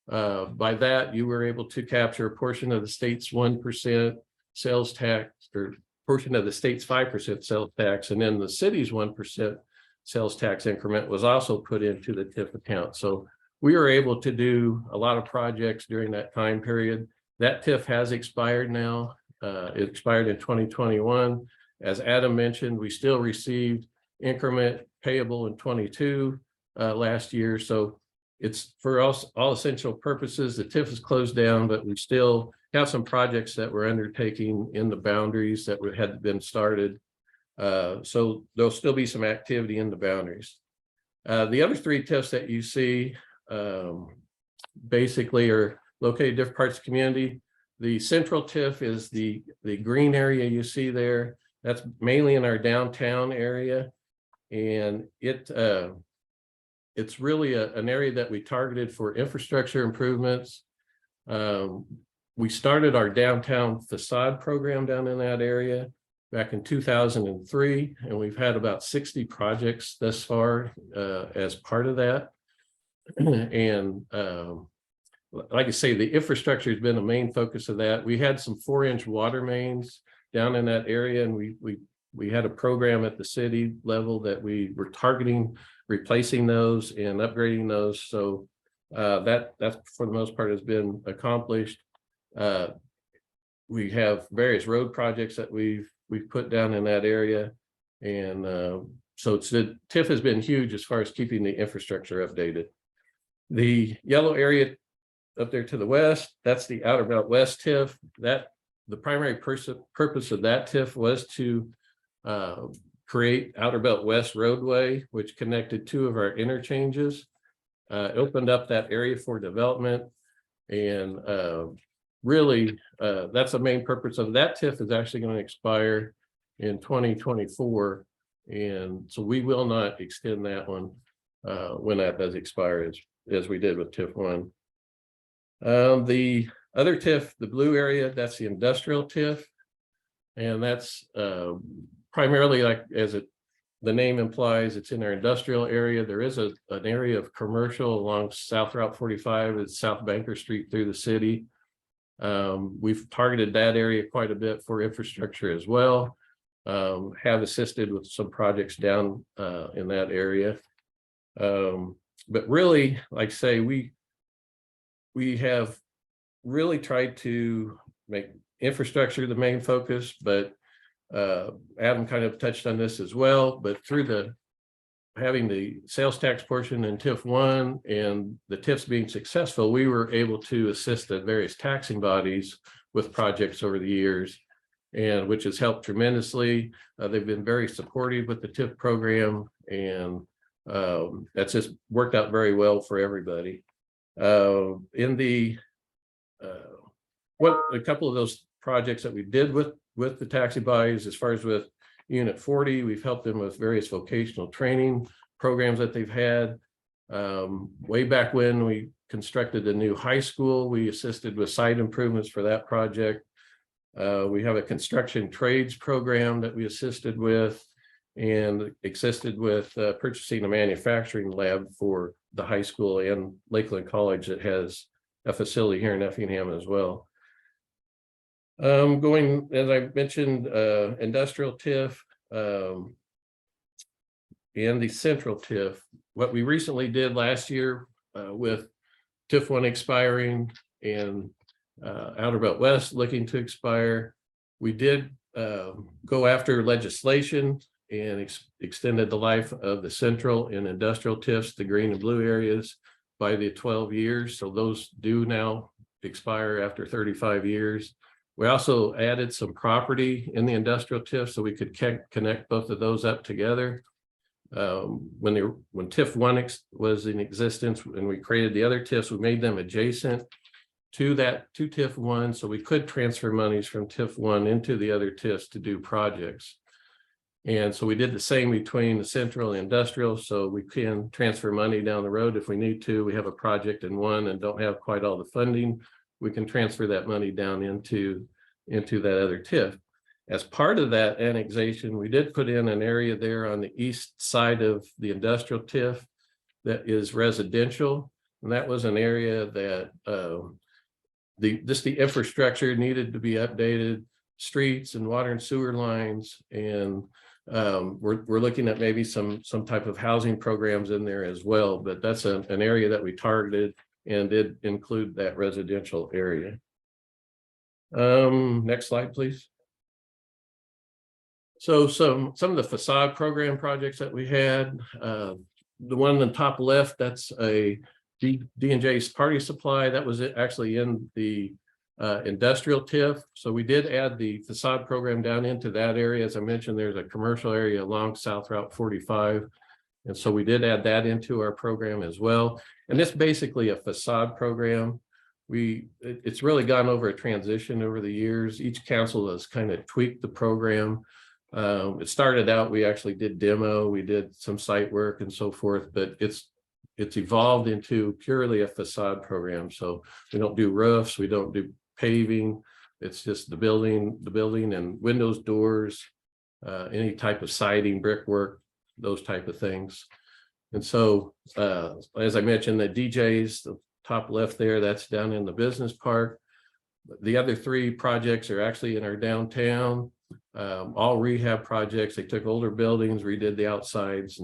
by that, you were able to capture a portion of the state's 1% sales tax, or portion of the state's 5% sales tax, and then the city's 1% sales tax increment was also put into the TIF account. So we were able to do a lot of projects during that time period. That TIF has expired now. It expired in 2021. As Adam mentioned, we still received increment payable in 22 last year. So it's for us all essential purposes. The TIF is closed down, but we still have some projects that we're undertaking in the boundaries that had been started. So there'll still be some activity in the boundaries. The other 3 TIFs that you see basically are located in different parts of the community. The central TIF is the green area you see there. That's mainly in our downtown area. And it's really an area that we targeted for infrastructure improvements. We started our downtown facade program down in that area back in 2003, and we've had about 60 projects thus far as part of that. And like I say, the infrastructure has been a main focus of that. We had some 4-inch water mains down in that area, and we had a program at the city level that we were targeting replacing those and upgrading those. So that's for the most part has been accomplished. We have various road projects that we've put down in that area, and so the TIF has been huge as far as keeping the infrastructure updated. The yellow area up there to the west, that's the Outer Belt West TIF. That the primary purpose of that TIF was to create Outer Belt West roadway, which connected 2 of our interchanges, opened up that area for development, and really that's the main purpose of that TIF. Is actually going to expire in 2024, and so we will not extend that one when that does expire, as we did with TIF 1. The other TIF, the blue area, that's the industrial TIF, and that's primarily, like the name implies, it's in our industrial area. There is an area of commercial along South Route 45, it's South Banker Street through the city. We've targeted that area quite a bit for infrastructure as well. Have assisted with some projects down in that area. But really, like I say, we have really tried to make infrastructure the main focus, but Adam kind of touched on this as well, but through having the sales tax portion in TIF 1 and the TIFs being successful, we were able to assist the various taxing bodies with projects over the years, and which has helped tremendously. They've been very supportive with the TIF program, and that's just worked out very well for everybody. A couple of those projects that we did with the taxi bodies, as far as with Unit 40, we've helped them with various vocational training programs that they've had. Way back when we constructed the new high school, we assisted with site improvements for that project. We have a construction trades program that we assisted with, and assisted with purchasing a manufacturing lab for the high school and Lakeland College that has a facility here in Effingham as well. Going, as I mentioned, industrial TIF and the central TIF. What we recently did last year with TIF 1 expiring and Outer Belt West looking to expire, we did go after legislation and extended the life of the central and industrial TIFs, the green and blue areas, by the 12 years. So those do now expire after 35 years. We also added some property in the industrial TIF so we could connect both of those up together. When TIF 1 was in existence and we created the other TIFs, we made them adjacent to TIF 1, so we could transfer monies from TIF 1 into the other TIFs to do projects. And so we did the same between the central and industrial, so we can transfer money down the road if we need to. We have a project in one and don't have quite all the funding, we can transfer that money down into that other TIF. As part of that annexation, we did put in an area there on the east side of the industrial TIF that is residential. And that was an area that the infrastructure needed to be updated, streets and water and sewer lines. And we're looking at maybe some type of housing programs in there as well. But that's an area that we targeted and did include that residential area. Next slide, please. So some of the facade program projects that we had, the one on the top left, that's a D&J's party supply. That was actually in the industrial TIF. So we did add the facade program down into that area. As I mentioned, there's a commercial area along South Route 45. And so we did add that into our program as well. And it's basically a facade program. It's really gone over a transition over the years. Each council has kind of tweaked the program. It started out, we actually did demo, we did some site work and so forth, but it's evolved into purely a facade program. So we don't do roofs, we don't do paving. It's just the building and windows, doors, any type of siding, brickwork, those type of things. And so, as I mentioned, the DJs, the top left there, that's down in the business park. The other three projects are actually in our downtown, all rehab projects. They took older buildings, redid the outsides,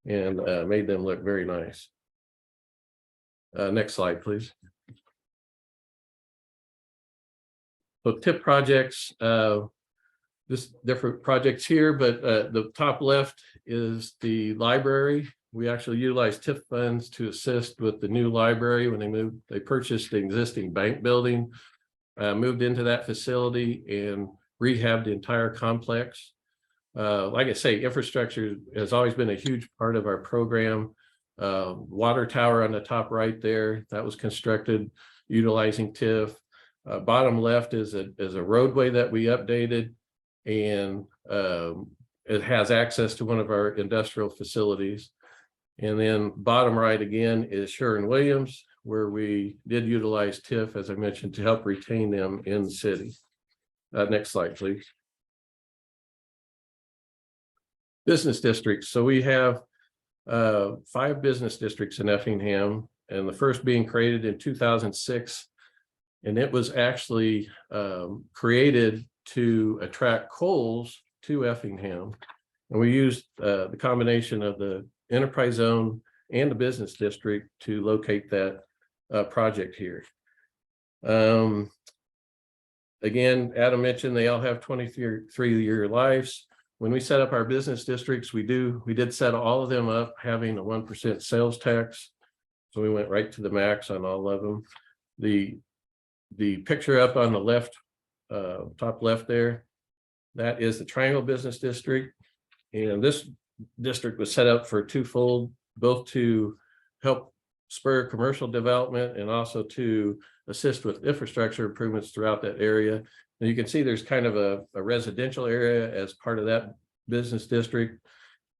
and made them look very nice. Next slide, please. So TIP projects, this different projects here, but the top left is the library. We actually utilized TIP funds to assist with the new library when they purchased the existing bank building, moved into that facility and rehabbed the entire complex. Like I say, infrastructure has always been a huge part of our program. Water tower on the top right there, that was constructed utilizing TIF. Bottom left is a roadway that we updated, and it has access to one of our industrial facilities. And then bottom right again is Sherwin-Williams, where we did utilize TIF, as I mentioned, to help retain them in the city. Next slide, please. Business districts. So we have 5 business districts in Effingham, and the first being created in 2006. And it was actually created to attract Kohl's to Effingham. And we used the combination of the enterprise zone and the business district to locate that project here. Again, Adam mentioned they all have 23-year lives. When we set up our business districts, we did set all of them up having a 1% sales tax. So we went right to the max on all of them. The picture up on the left, top left there, that is the Triangle Business District. And this district was set up for twofold, both to help spur commercial development and also to assist with infrastructure improvements throughout that area. And you can see there's kind of a residential area as part of that business district.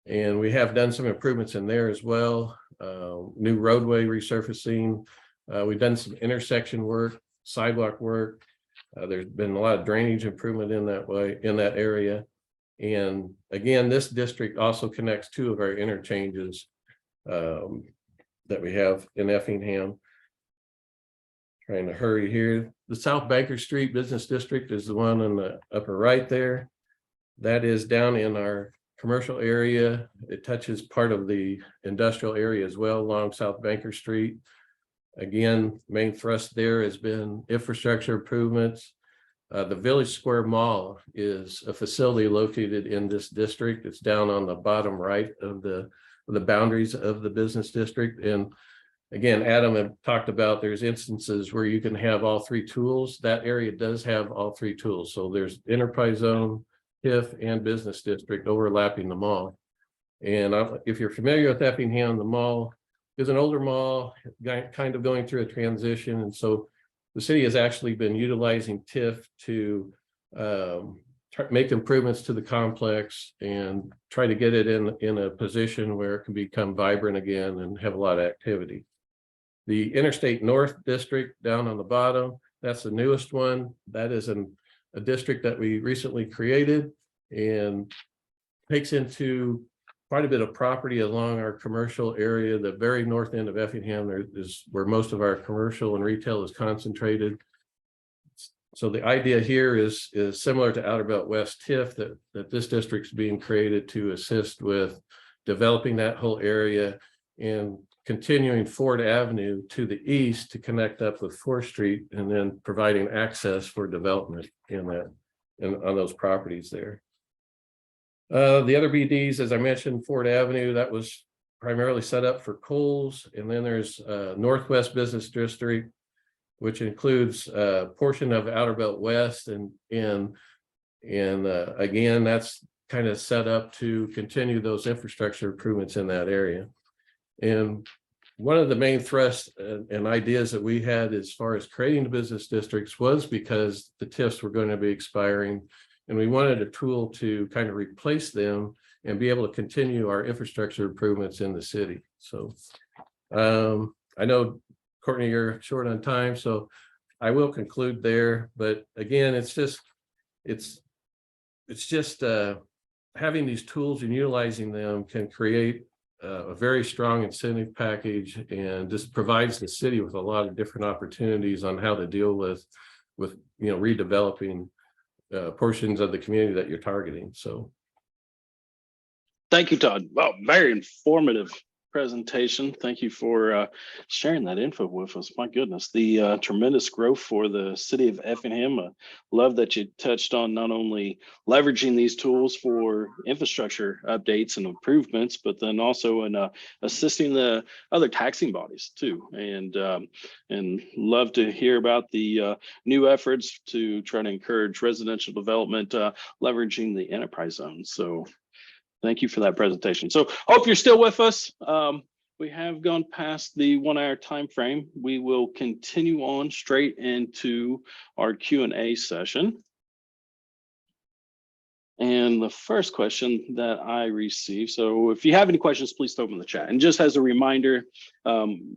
And we have done some improvements in there as well. New roadway resurfacing. We've done some intersection work, sidewalk work. There's been a lot of drainage improvement in that area. And again, this district also connects 2 of our interchanges that we have in Effingham. Trying to hurry here. The South Baker Street Business District is the one on the upper right there. That is down in our commercial area. It touches part of the industrial area as well along South Baker Street. Again, main thrust there has been infrastructure improvements. The Village Square Mall is a facility located in this district. It's down on the bottom right of the boundaries of the business district. And again, Adam had talked about there's instances where you can have all 3 tools. That area does have all 3 tools. So there's enterprise zone, TIF, and business district overlapping the mall. And if you're familiar with Effingham, the mall is an older mall, kind of going through a transition. And so the city has actually been utilizing TIF to make improvements to the complex and try to get it in a position where it can become vibrant again and have a lot of activity. The Interstate North District down on the bottom, that's the newest one. That is a district that we recently created and takes into quite a bit of property along our commercial area. The very north end of Effingham is where most of our commercial and retail is concentrated. So the idea here is similar to Outer Belt West TIF, that this district's being created to assist with developing that whole area and continuing Ford Avenue to the east to connect up with 4th Street, and then providing access for development on those properties there. The other BDs, as I mentioned, Ford Avenue, that was primarily set up for Kohl's. And then there's Northwest Business District, which includes a portion of Outer Belt West. And again, that's kind of set up to continue those infrastructure improvements in that area. And one of the main thrusts and ideas that we had as far as creating the business districts was because the TIFs were going to be expiring, and we wanted a tool to kind of replace them and be able to continue our infrastructure improvements in the city. So I know, Courtney, you're short on time, so I will conclude there. But again, it's just having these tools and utilizing them can create a very strong incentive package, and just provides the city with a lot of different opportunities on how to deal with redeveloping portions of the community that you're targeting. So Thank you, Todd. Well, very informative presentation. Thank you for sharing that info with us. My goodness, the tremendous growth for the city of Effingham. Love that you touched on not only leveraging these tools for infrastructure updates and improvements, but then also in assisting the other taxing bodies too. And love to hear about the new efforts to try to encourage residential development, leveraging the enterprise zone. So thank you for that presentation. So hope you're still with us. We have gone past the 1 hour time frame. We will continue on straight into our Q&A session. And the first question that I received, so if you have any questions, please throw them in the chat. And just as a reminder,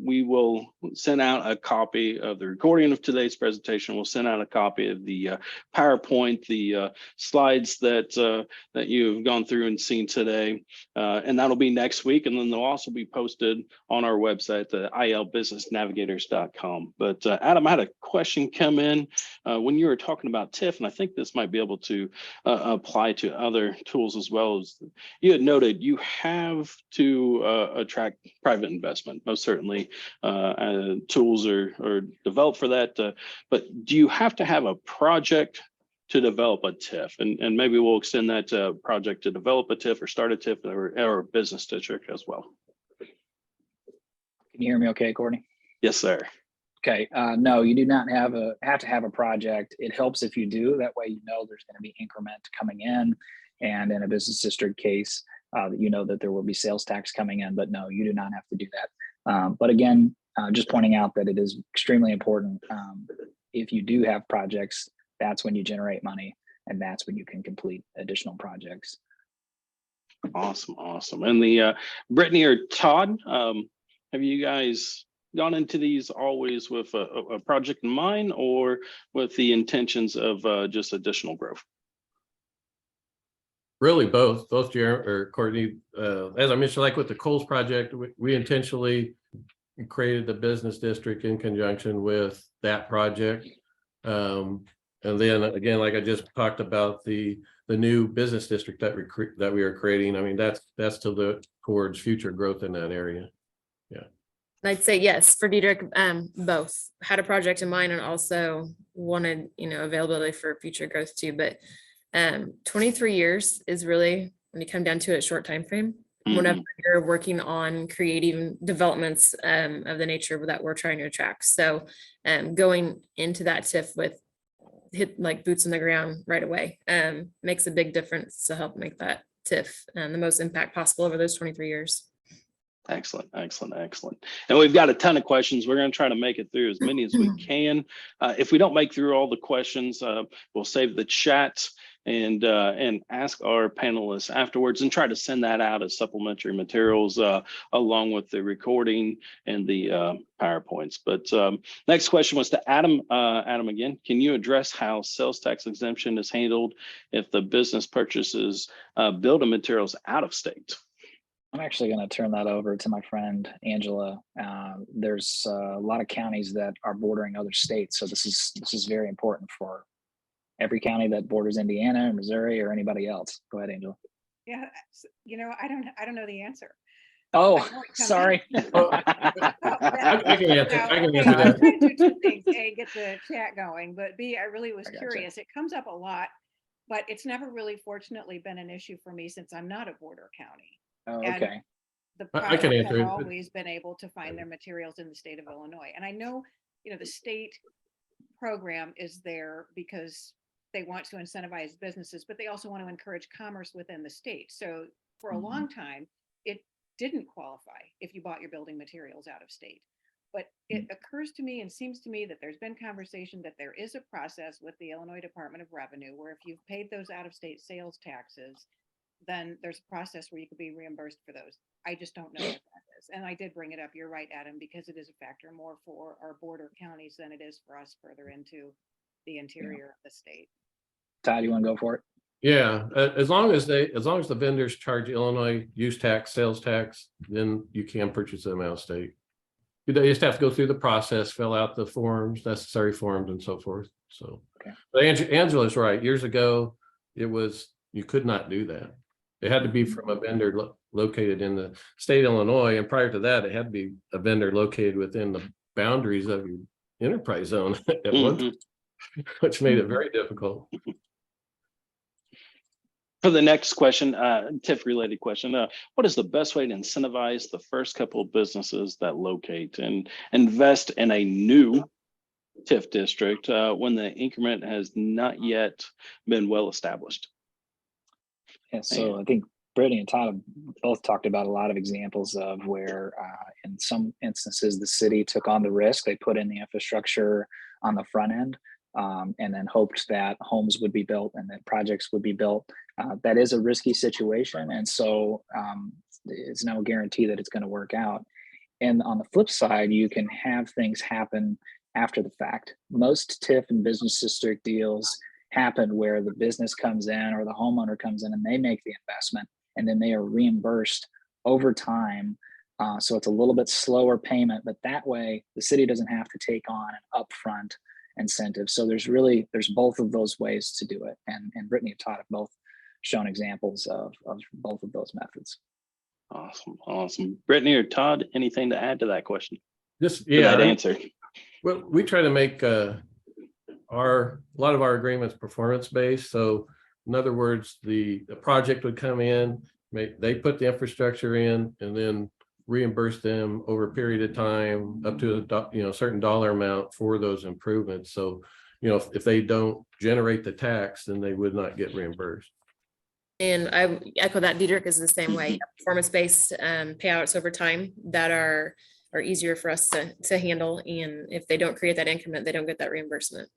we will send out a copy of the recording of today's presentation. We'll send out a copy of the PowerPoint, the slides that you've gone through and seen today. And that'll be next week. And then they'll also be posted on our website, ilbusinessnavigators.com. But Adam, I had a question come in when you were talking about TIF, and I think this might be able to apply to other tools as well. As you had noted, you have to attract private investment. Most certainly, tools are developed for that. But do you have to have a project to develop a TIF? And maybe we'll extend that project to develop a TIF or start a TIF or a business district as well. Can you hear me okay, Courtney? Yes, sir. Okay, no, you do not have to have a project. It helps if you do. That way, you know there's going to be increment coming in, and in a business district case, you know that there will be sales tax coming in. But no, you do not have to do that. But again, just pointing out that it is extremely important. If you do have projects, that's when you generate money, and that's when you can complete additional projects. Awesome, awesome. And the Brittny or Todd, have you guys gone into these always with a project in mind, or with the intentions of just additional growth? really both Jeremy or Courtney. As I mentioned, like with the Kohl's project, we intentionally created the business district in conjunction with that project. And then again, like I just talked about, the new business district that we are creating. I mean, that's to look towards future growth in that area. Yeah. I'd say yes for Dieterich. Both had a project in mind and also wanted, availability for future growth too. But 23 years is really, when you come down to it, short time frame. Whenever you're working on creative developments of the nature that we're trying to attract. So going into that TIF with like boots on the ground right away makes a big difference to help make that TIF the most impact possible over those 23 years. Excellent, excellent, excellent. And we've got a ton of questions. We're going to try to make it through as many as we can. If we don't make through all the questions, we'll save the chat and ask our panelists afterwards, and try to send that out as supplementary materials along with the recording and the PowerPoints. But next question was to Adam. Adam, again, can you address how sales tax exemption is handled if the business purchases building materials out of state? I'm actually going to turn that over to my friend Angela. There's a lot of counties that are bordering other states, so this is very important for every county that borders Indiana or Missouri or anybody else. Go ahead, Angela. Yeah, I don't know the answer. Oh, sorry. I can answer that. I'm trying to do two things: A, get the chat going, but B, I really was curious. It comes up a lot but it's never really fortunately been an issue for me since I'm not a border county. Oh, And okay. The I can projects answer have it. always been able to find their materials in the state of Illinois. And I know, the state program is there because they want to incentivize businesses, but they also want to encourage commerce within the state. So for a Mhm. long time, it didn't qualify if you bought your building materials out of state. But it occurs to me and seems to me that there's been conversation that there is a process with the Illinois Department of Revenue where if you've paid those out of state sales taxes, then there's a process where you could be reimbursed for those. I just don't know what that is. And I did bring it up. You're right, Adam, because it is a factor more for our border counties than it is for us further into the interior of the state. Todd, you want to go for it? Yeah, as long as the vendors charge Illinois use tax, sales tax, then you can purchase them out of state. You just have to go through the process, fill out the forms, necessary forms and so forth. So, Okay. but Angela's right. Years ago, you could not do that. It had to be from a vendor located in the state of Illinois. And prior to that, it had to be a vendor located within the boundaries of your enterprise zone at one time, which made it very difficult. For the next question, TIF related question, what is the best way to incentivize the first couple of businesses that locate and invest in a new TIF district when the increment has not yet been well established? Yeah, so I think Brittny and Todd have both talked about a lot of examples of where in some instances the city took on the risk. They put in the infrastructure on the front end and then hoped that homes would be built and that projects would be built. That is a risky situation. And so it's no guarantee that it's going to work out. And on the flip side, you can have things happen after the fact. Most TIF and business district deals happen where the business comes in or the homeowner comes in and they make the investment and then they are reimbursed over time. So it's a little bit slower payment, but that way the city doesn't have to take on an upfront incentive. So there's both of those ways to do it. And Brittny and Todd have both shown examples of both of those methods. Awesome. Brittny or Todd, anything to add to that question? That answer. Well, we try to make a lot of our agreements performance based. So in other words, the project would come in, they put the infrastructure in and then reimburse them over a period of time up to a certain dollar amount for those improvements. So, if they don't generate the tax, then they would not get reimbursed. And I echo that. Dieterich is the same way. Performance-based payouts over time that are easier for us to handle. And if they don't create that increment, they don't get that reimbursement.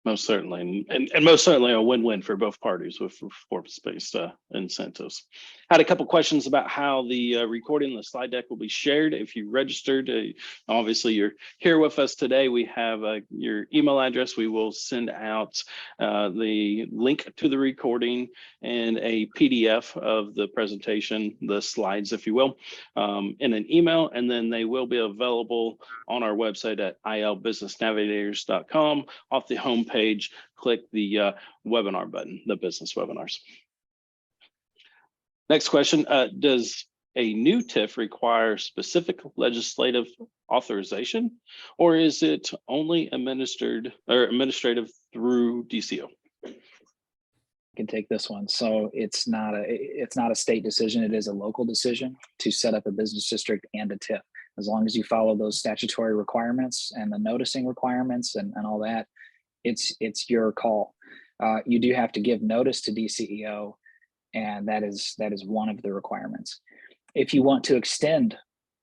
Most certainly, and most certainly a win-win for both parties with performance-based incentives. I had a couple questions about how the recording, the slide deck will be shared. If you registered, obviously you're here with us today. We have your email address. We will send out the link to the recording and a PDF of the presentation, the slides, if you will, in an email, and then they will be available on our website at ilbusinessnavigators.com. Off the home page, click the webinar button, the business webinars. Next question, does a new TIF require specific legislative authorization, or is it only administered or administrative through DCO? I can take this one. So it's not a state decision. It is a local decision to set up a business district and a TIF. As long as you follow those statutory requirements and the noticing requirements and all that, it's your call. You do have to give notice to DCEO, and that is one of the requirements. If you want to extend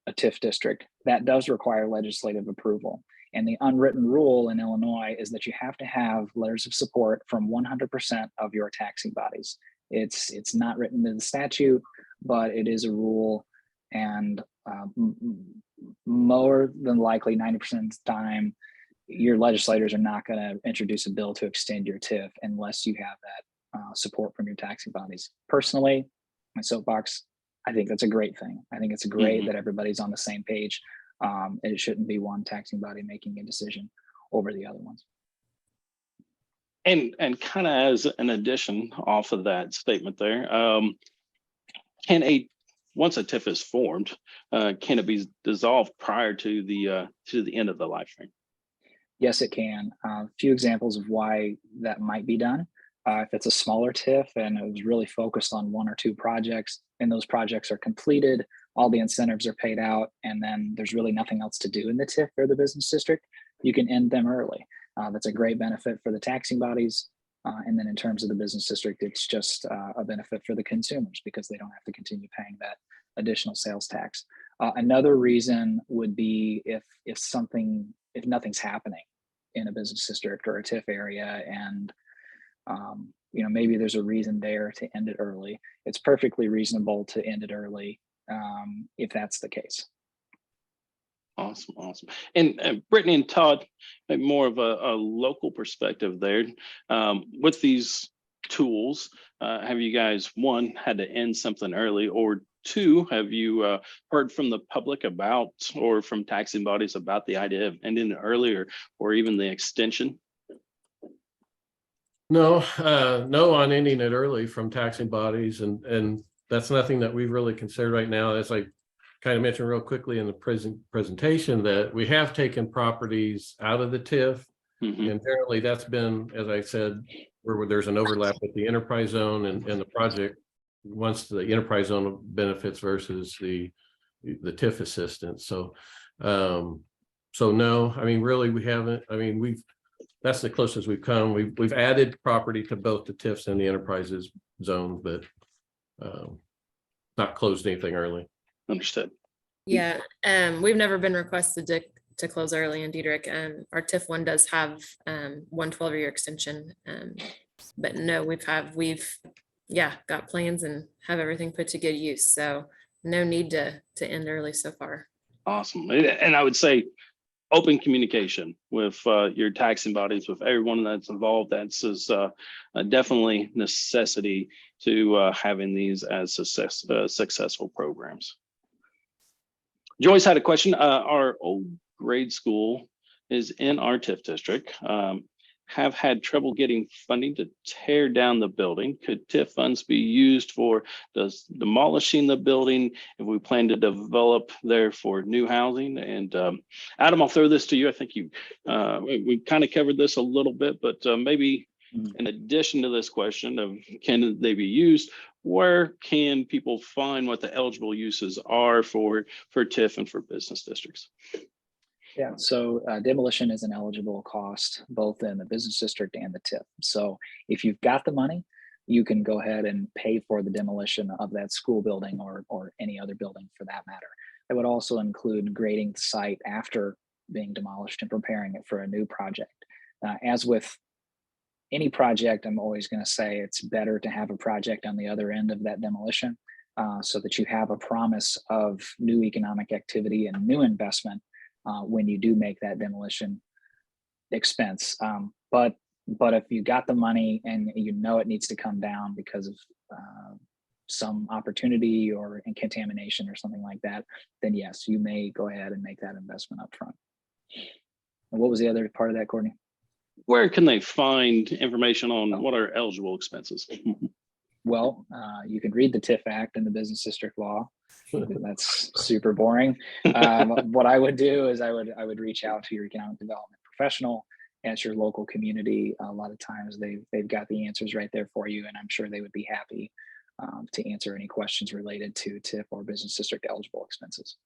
a TIF district, that does require legislative approval. And the unwritten rule in Illinois is that you have to have letters of support from 100% of your taxing bodies. It's not written in the statute, but it is a rule, and more than likely 90% of the time, your legislators are not going to introduce a bill to extend your TIF unless you have that support from your taxing bodies. Personally, my soapbox, I think that's a great thing. I think it's great that everybody's on the same page. And it shouldn't be one taxing body making a decision over the other ones. And kind of as an addition off of that statement there, once a TIF is formed, can it be dissolved prior to the end of the life frame? Yes, it can. A few examples of why that might be done. If it's a smaller TIF and it was really focused on one or two projects and those projects are completed, all the incentives are paid out, and then there's really nothing else to do in the TIF or the business district, you can end them early. That's a great benefit for the taxing bodies. And then in terms of the business district, it's just a benefit for the consumers because they don't have to continue paying that additional sales tax. Another reason would be if nothing's happening in a business district or a TIF area, and maybe there's a reason there to end it early. It's perfectly reasonable to end it early if that's the case. Awesome. And Brittny and Todd, maybe more of a local perspective there. With these tools, have you guys, one, had to end something early, or two, have you heard from the public about, or from taxing bodies about the idea of ending it earlier, or even the extension? No, no on ending it early from taxing bodies, and that's nothing that we've really considered right now. As I kind of mentioned real quickly in the presentation, that we have taken properties out of the TIF, and apparently that's been, as I said, where there's an overlap with the enterprise zone and the project. Once the enterprise zone benefits versus the TIF assistance. So no, I mean, really, we haven't. I mean, that's the closest we've come. We've added property to both the TIFs and the enterprises zone, but not closed anything early. Understood. Yeah, we've never been requested to close early in Dieterich. Our TIF one does have 1 12-year extension, but no, we've got plans and have everything put to good use. So no need to end early so far. Awesome. And I would say open communication with your taxing bodies, with everyone that's involved. That's definitely necessity to having these as successful programs. Joyce had a question. Our old grade school is in our TIF district. Have had trouble getting funding to tear down the building. Could TIF funds be used for demolishing the building if we plan to develop there for new housing? And Adam, I'll throw this to you. I think we kind of covered this a little bit, but maybe in addition to this question of can they be used, where can people find what the eligible uses are for TIF and for business districts? Yeah, so demolition is an eligible cost both in the business district and the TIF. So if you've got the money, you can go ahead and pay for the demolition of that school building or any other building for that matter. It would also include grading the site after being demolished and preparing it for a new project. As with any project, I'm always going to say it's better to have a project on the other end of that demolition so that you have a promise of new economic activity and new investment when you do make that demolition expense. But if you got the money and you know it needs to come down because of some opportunity or contamination or something like that, then yes, you may go ahead and make that investment up front. And what was the other part of that, Courtney? Where can they find information on what are eligible expenses? Well, you can read the TIF Act and the Business District Law. That's super boring. What I would do is I would reach out to your economic development professional at your local community. A lot of times they've got the answers right there for you, and I'm sure they would be happy to answer any questions related to TIF or business district eligible expenses.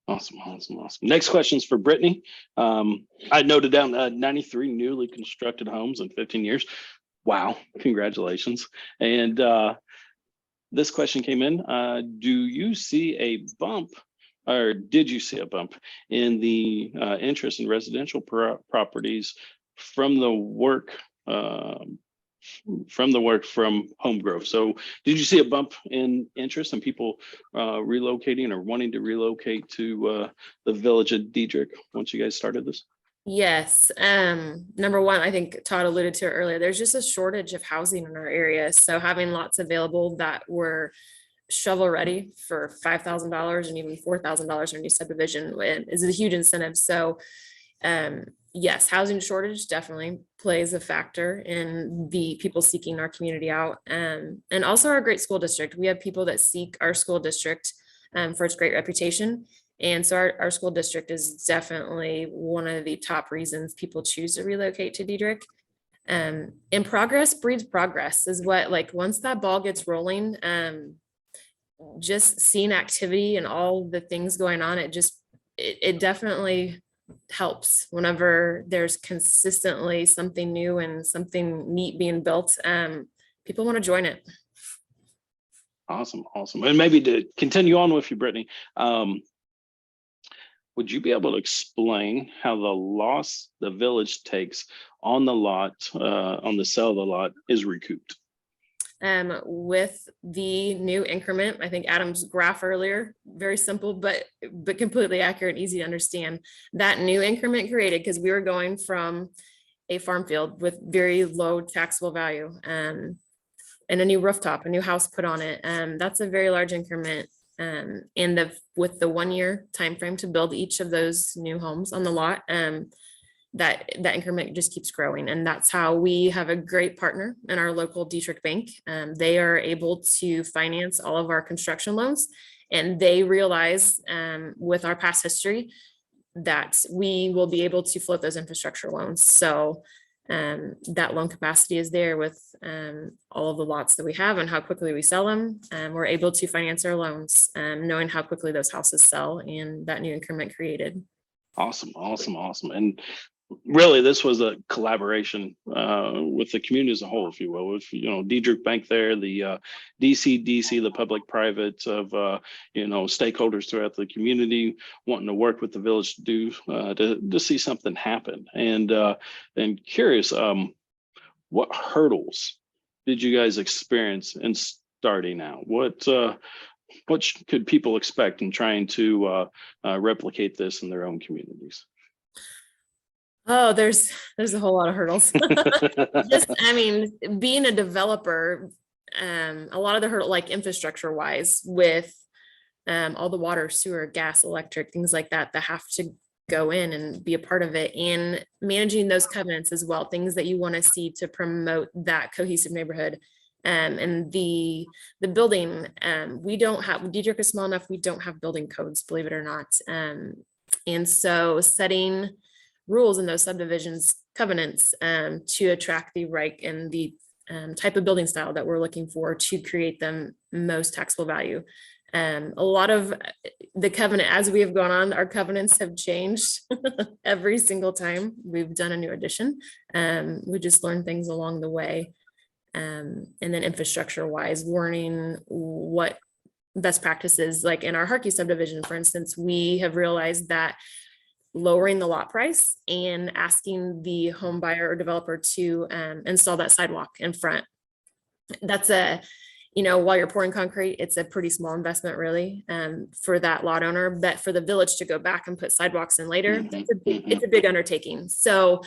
Awesome. Next question is for Brittny. I noted down 93 newly constructed homes in 15 years. Wow, congratulations. And this question came in. Do you see a bump, or did you see a bump in the interest in residential properties from the work from home growth? So did you see a bump in interest in people relocating or wanting to relocate to the village of Dieterich once you guys started this? Yes. Number one, I think Todd alluded to it earlier. There's just a shortage of housing in our area. So having lots available that were shovel ready for $5,000 and even $4,000 in a new subdivision is a huge incentive. So yes, housing shortage definitely plays a factor in the people seeking our community out. And also our great school district. We have people that seek our school district for its great reputation. And so our school district is definitely one of the top reasons people choose to relocate to Dieterich. And progress breeds progress is what, like, once that ball gets rolling, just seeing activity and all the things going on, it definitely helps whenever there's consistently something new and something neat being built. People want to join it. Awesome. And maybe to continue on with you, Brittny, would you be able to explain how the loss the village takes on the lot, on the sale of the lot, is recouped? With the new increment, I think Adam's graph earlier, very simple, but completely accurate, easy to understand. That new increment created because we were going from a farm field with very low taxable value, and a new rooftop, a new house put on it. That's a very large increment. And with the 1 year time frame to build each of those new homes on the lot, that increment just keeps growing. And that's how we have a great partner in our local Dieterich bank. They are able to finance all of our construction loans, and they realize with our past history that we will be able to float those infrastructure loans. So that loan capacity is there with all of the lots that we have and how quickly we sell them. We're able to finance our loans, knowing how quickly those houses sell and that new increment created. Awesome. And really, this was a collaboration with the community as a whole, if you will, with, Dieterich Bank there, the DCDC, the public-private of, stakeholders throughout the community wanting to work with the village to do, to see something happen. And curious, what hurdles did you guys experience in starting out? What could people expect in trying to replicate this in their own communities? Oh, there's a whole lot of hurdles. Being a developer, a lot of the hurdle, like infrastructure wise, with all the water, sewer, gas, electric, things like that have to go in and be a part of it, and managing those covenants as well, things that you want to see to promote that cohesive neighborhood. And the building, we don't have, Dieterich is small enough, we don't have building codes, believe it or not. And so setting rules in those subdivisions covenants to attract the right and the type of building style that we're looking for to create the most taxable value. A lot of the covenant, as we have gone on, our covenants have changed every single time we've done a new addition. We just learn things along the way. And then infrastructure wise, learning what best practices, like in our Harkey subdivision, for instance, we have realized that lowering the lot price and asking the home buyer or developer to install that sidewalk in front. That's while you're pouring concrete, it's a pretty small investment really for that lot owner, but for the village to go back and put sidewalks in later, it's a big undertaking. So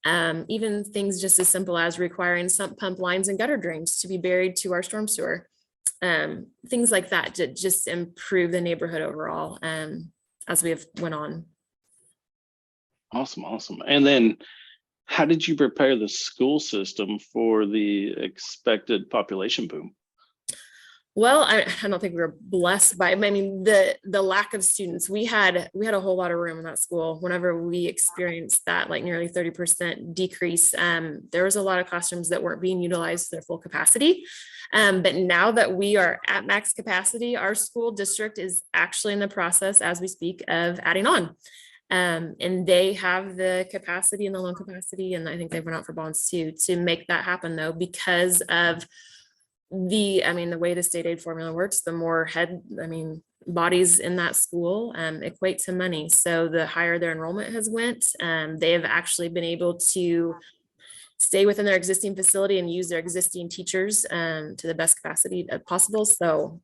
even things just as simple as requiring sump pump lines and gutter drains to be buried to our storm sewer, things like that to just improve the neighborhood overall as we have went on. Awesome. And then how did you prepare the school system for the expected population boom? Well, I don't think we were blessed by, the lack of students. We had a whole lot of room in that school. Whenever we experienced that, like nearly 30% decrease, there was a lot of classrooms that weren't being utilized to their full capacity. But now that we are at max capacity, our school district is actually in the process, as we speak, of adding on. And they have the capacity and the loan capacity, and I think they've run out for bonds too, to make that happen though, because of the way the state aid formula works, the more bodies in that school equate to money. So the higher their enrollment has went, they have actually been able to stay within their existing facility and use their existing teachers to the best capacity possible. So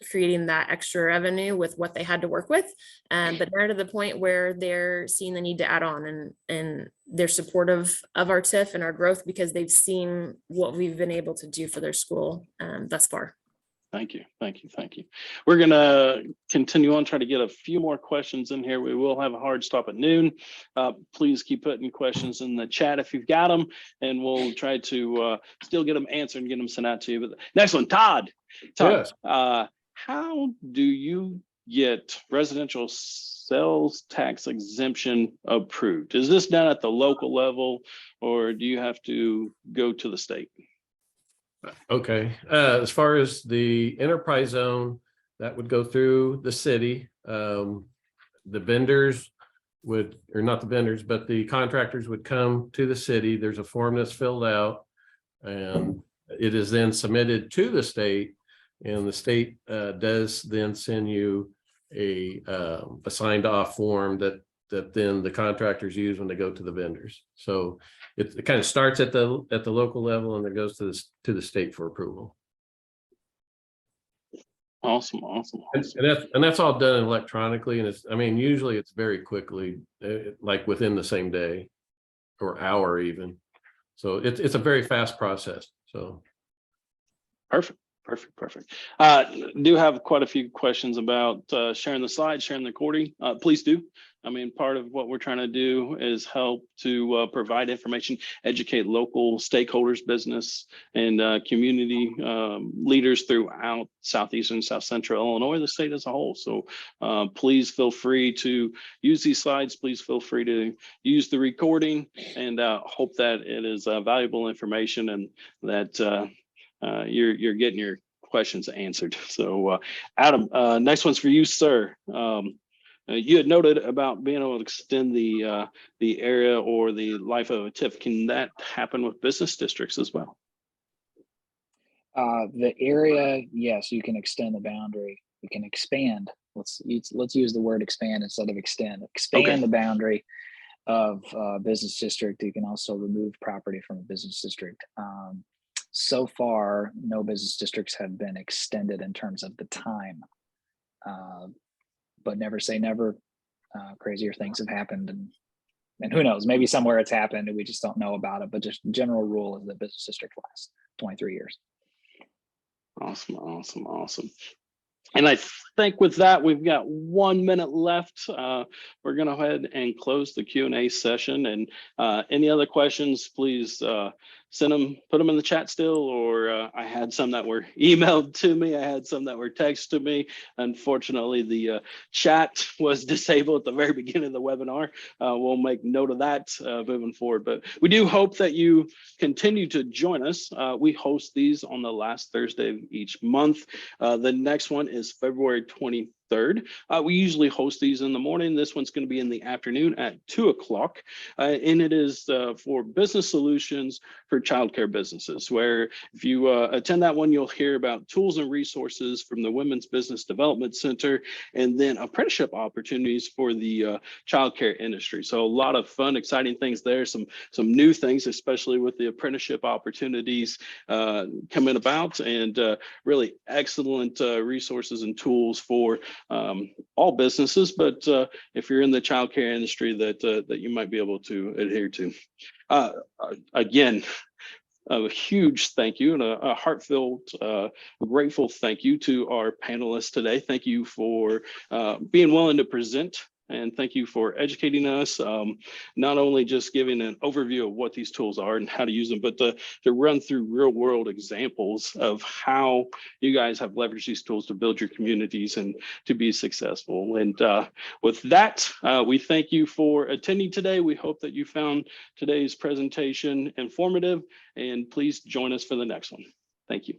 creating that extra revenue with what they had to work with, but they're to the point where they're seeing the need to add on, and they're supportive of our TIF and our growth because they've seen what we've been able to do for their school thus far. Thank you. We're going to continue on, try to get a few more questions in here. We will have a hard stop at noon. Please keep putting questions in the chat if you've got them, and we'll try to still get them answered and get them sent out to you. But the next one, Todd. Yes. How do you get residential sales tax exemption approved? Is this done at the local level, or do you have to go to the state? Okay, as far as the enterprise zone, that would go through the city. The vendors would, or not the vendors, but the contractors would come to the city. There's a form that's filled out and it is then submitted to the state, and the state does then send you a signed off form that then the contractors use when they go to the vendors. So it kind of starts at the local level and it goes to the state for approval. Awesome. And that's all done electronically, and it's, I mean, usually it's very quickly, like within the same day or hour even. So it's a very fast process. So Perfect. Do have quite a few questions about sharing the slides, sharing the recording. Please do. I mean, part of what we're trying to do is help to provide information, educate local stakeholders, business, and community leaders throughout Southeastern, South Central Illinois, the state as a whole. So please feel free to use these slides. Please feel free to use the recording, and hope that it is valuable information and that you're getting your questions answered. So Adam, next one's for you, sir. You had noted about being able to extend the area or the life of a TIF. Can that happen with business districts as well? The area, yes, you can extend the boundary. You can expand. Let's use the word expand instead of extend. Expand the boundary of business district. You can also remove property from a business district. So far, no business districts have been extended in terms of the time, but never say never. Crazier things have happened, and who knows, maybe somewhere it's happened and we just don't know about it, but just general rule is that business district lasts 23 years. Awesome. And I think with that, we've got 1 minute left. We're going to go ahead and close the Q&A session. And any other questions, please send them, put them in the chat still, or I had some that were emailed to me. I had some that were texted to me. Unfortunately, the chat was disabled at the very beginning of the webinar. We'll make note of that moving forward. But we do hope that you continue to join us. We host these on the last Thursday of each month. The next one is February 23rd. We usually host these in the morning. This one's going to be in the afternoon at 2 o'clock. And it is for business solutions for childcare businesses, where if you attend that one, you'll hear about tools and resources from the Women's Business Development Center, and then apprenticeship opportunities for the childcare industry. So a lot of fun, exciting things there, some new things, especially with the apprenticeship opportunities coming about, and really excellent resources and tools for all businesses, but if you're in the childcare industry that you might be able to adhere to. Again, a huge thank you and a heartfelt, grateful thank you to our panelists today. Thank you for being willing to present, and thank you for educating us, not only just giving an overview of what these tools are and how to use them, but to run through real world examples of how you guys have leveraged these tools to build your communities and to be successful. And with that, we thank you for attending today. We hope that you found today's presentation informative, and please join us for the next one. Thank you.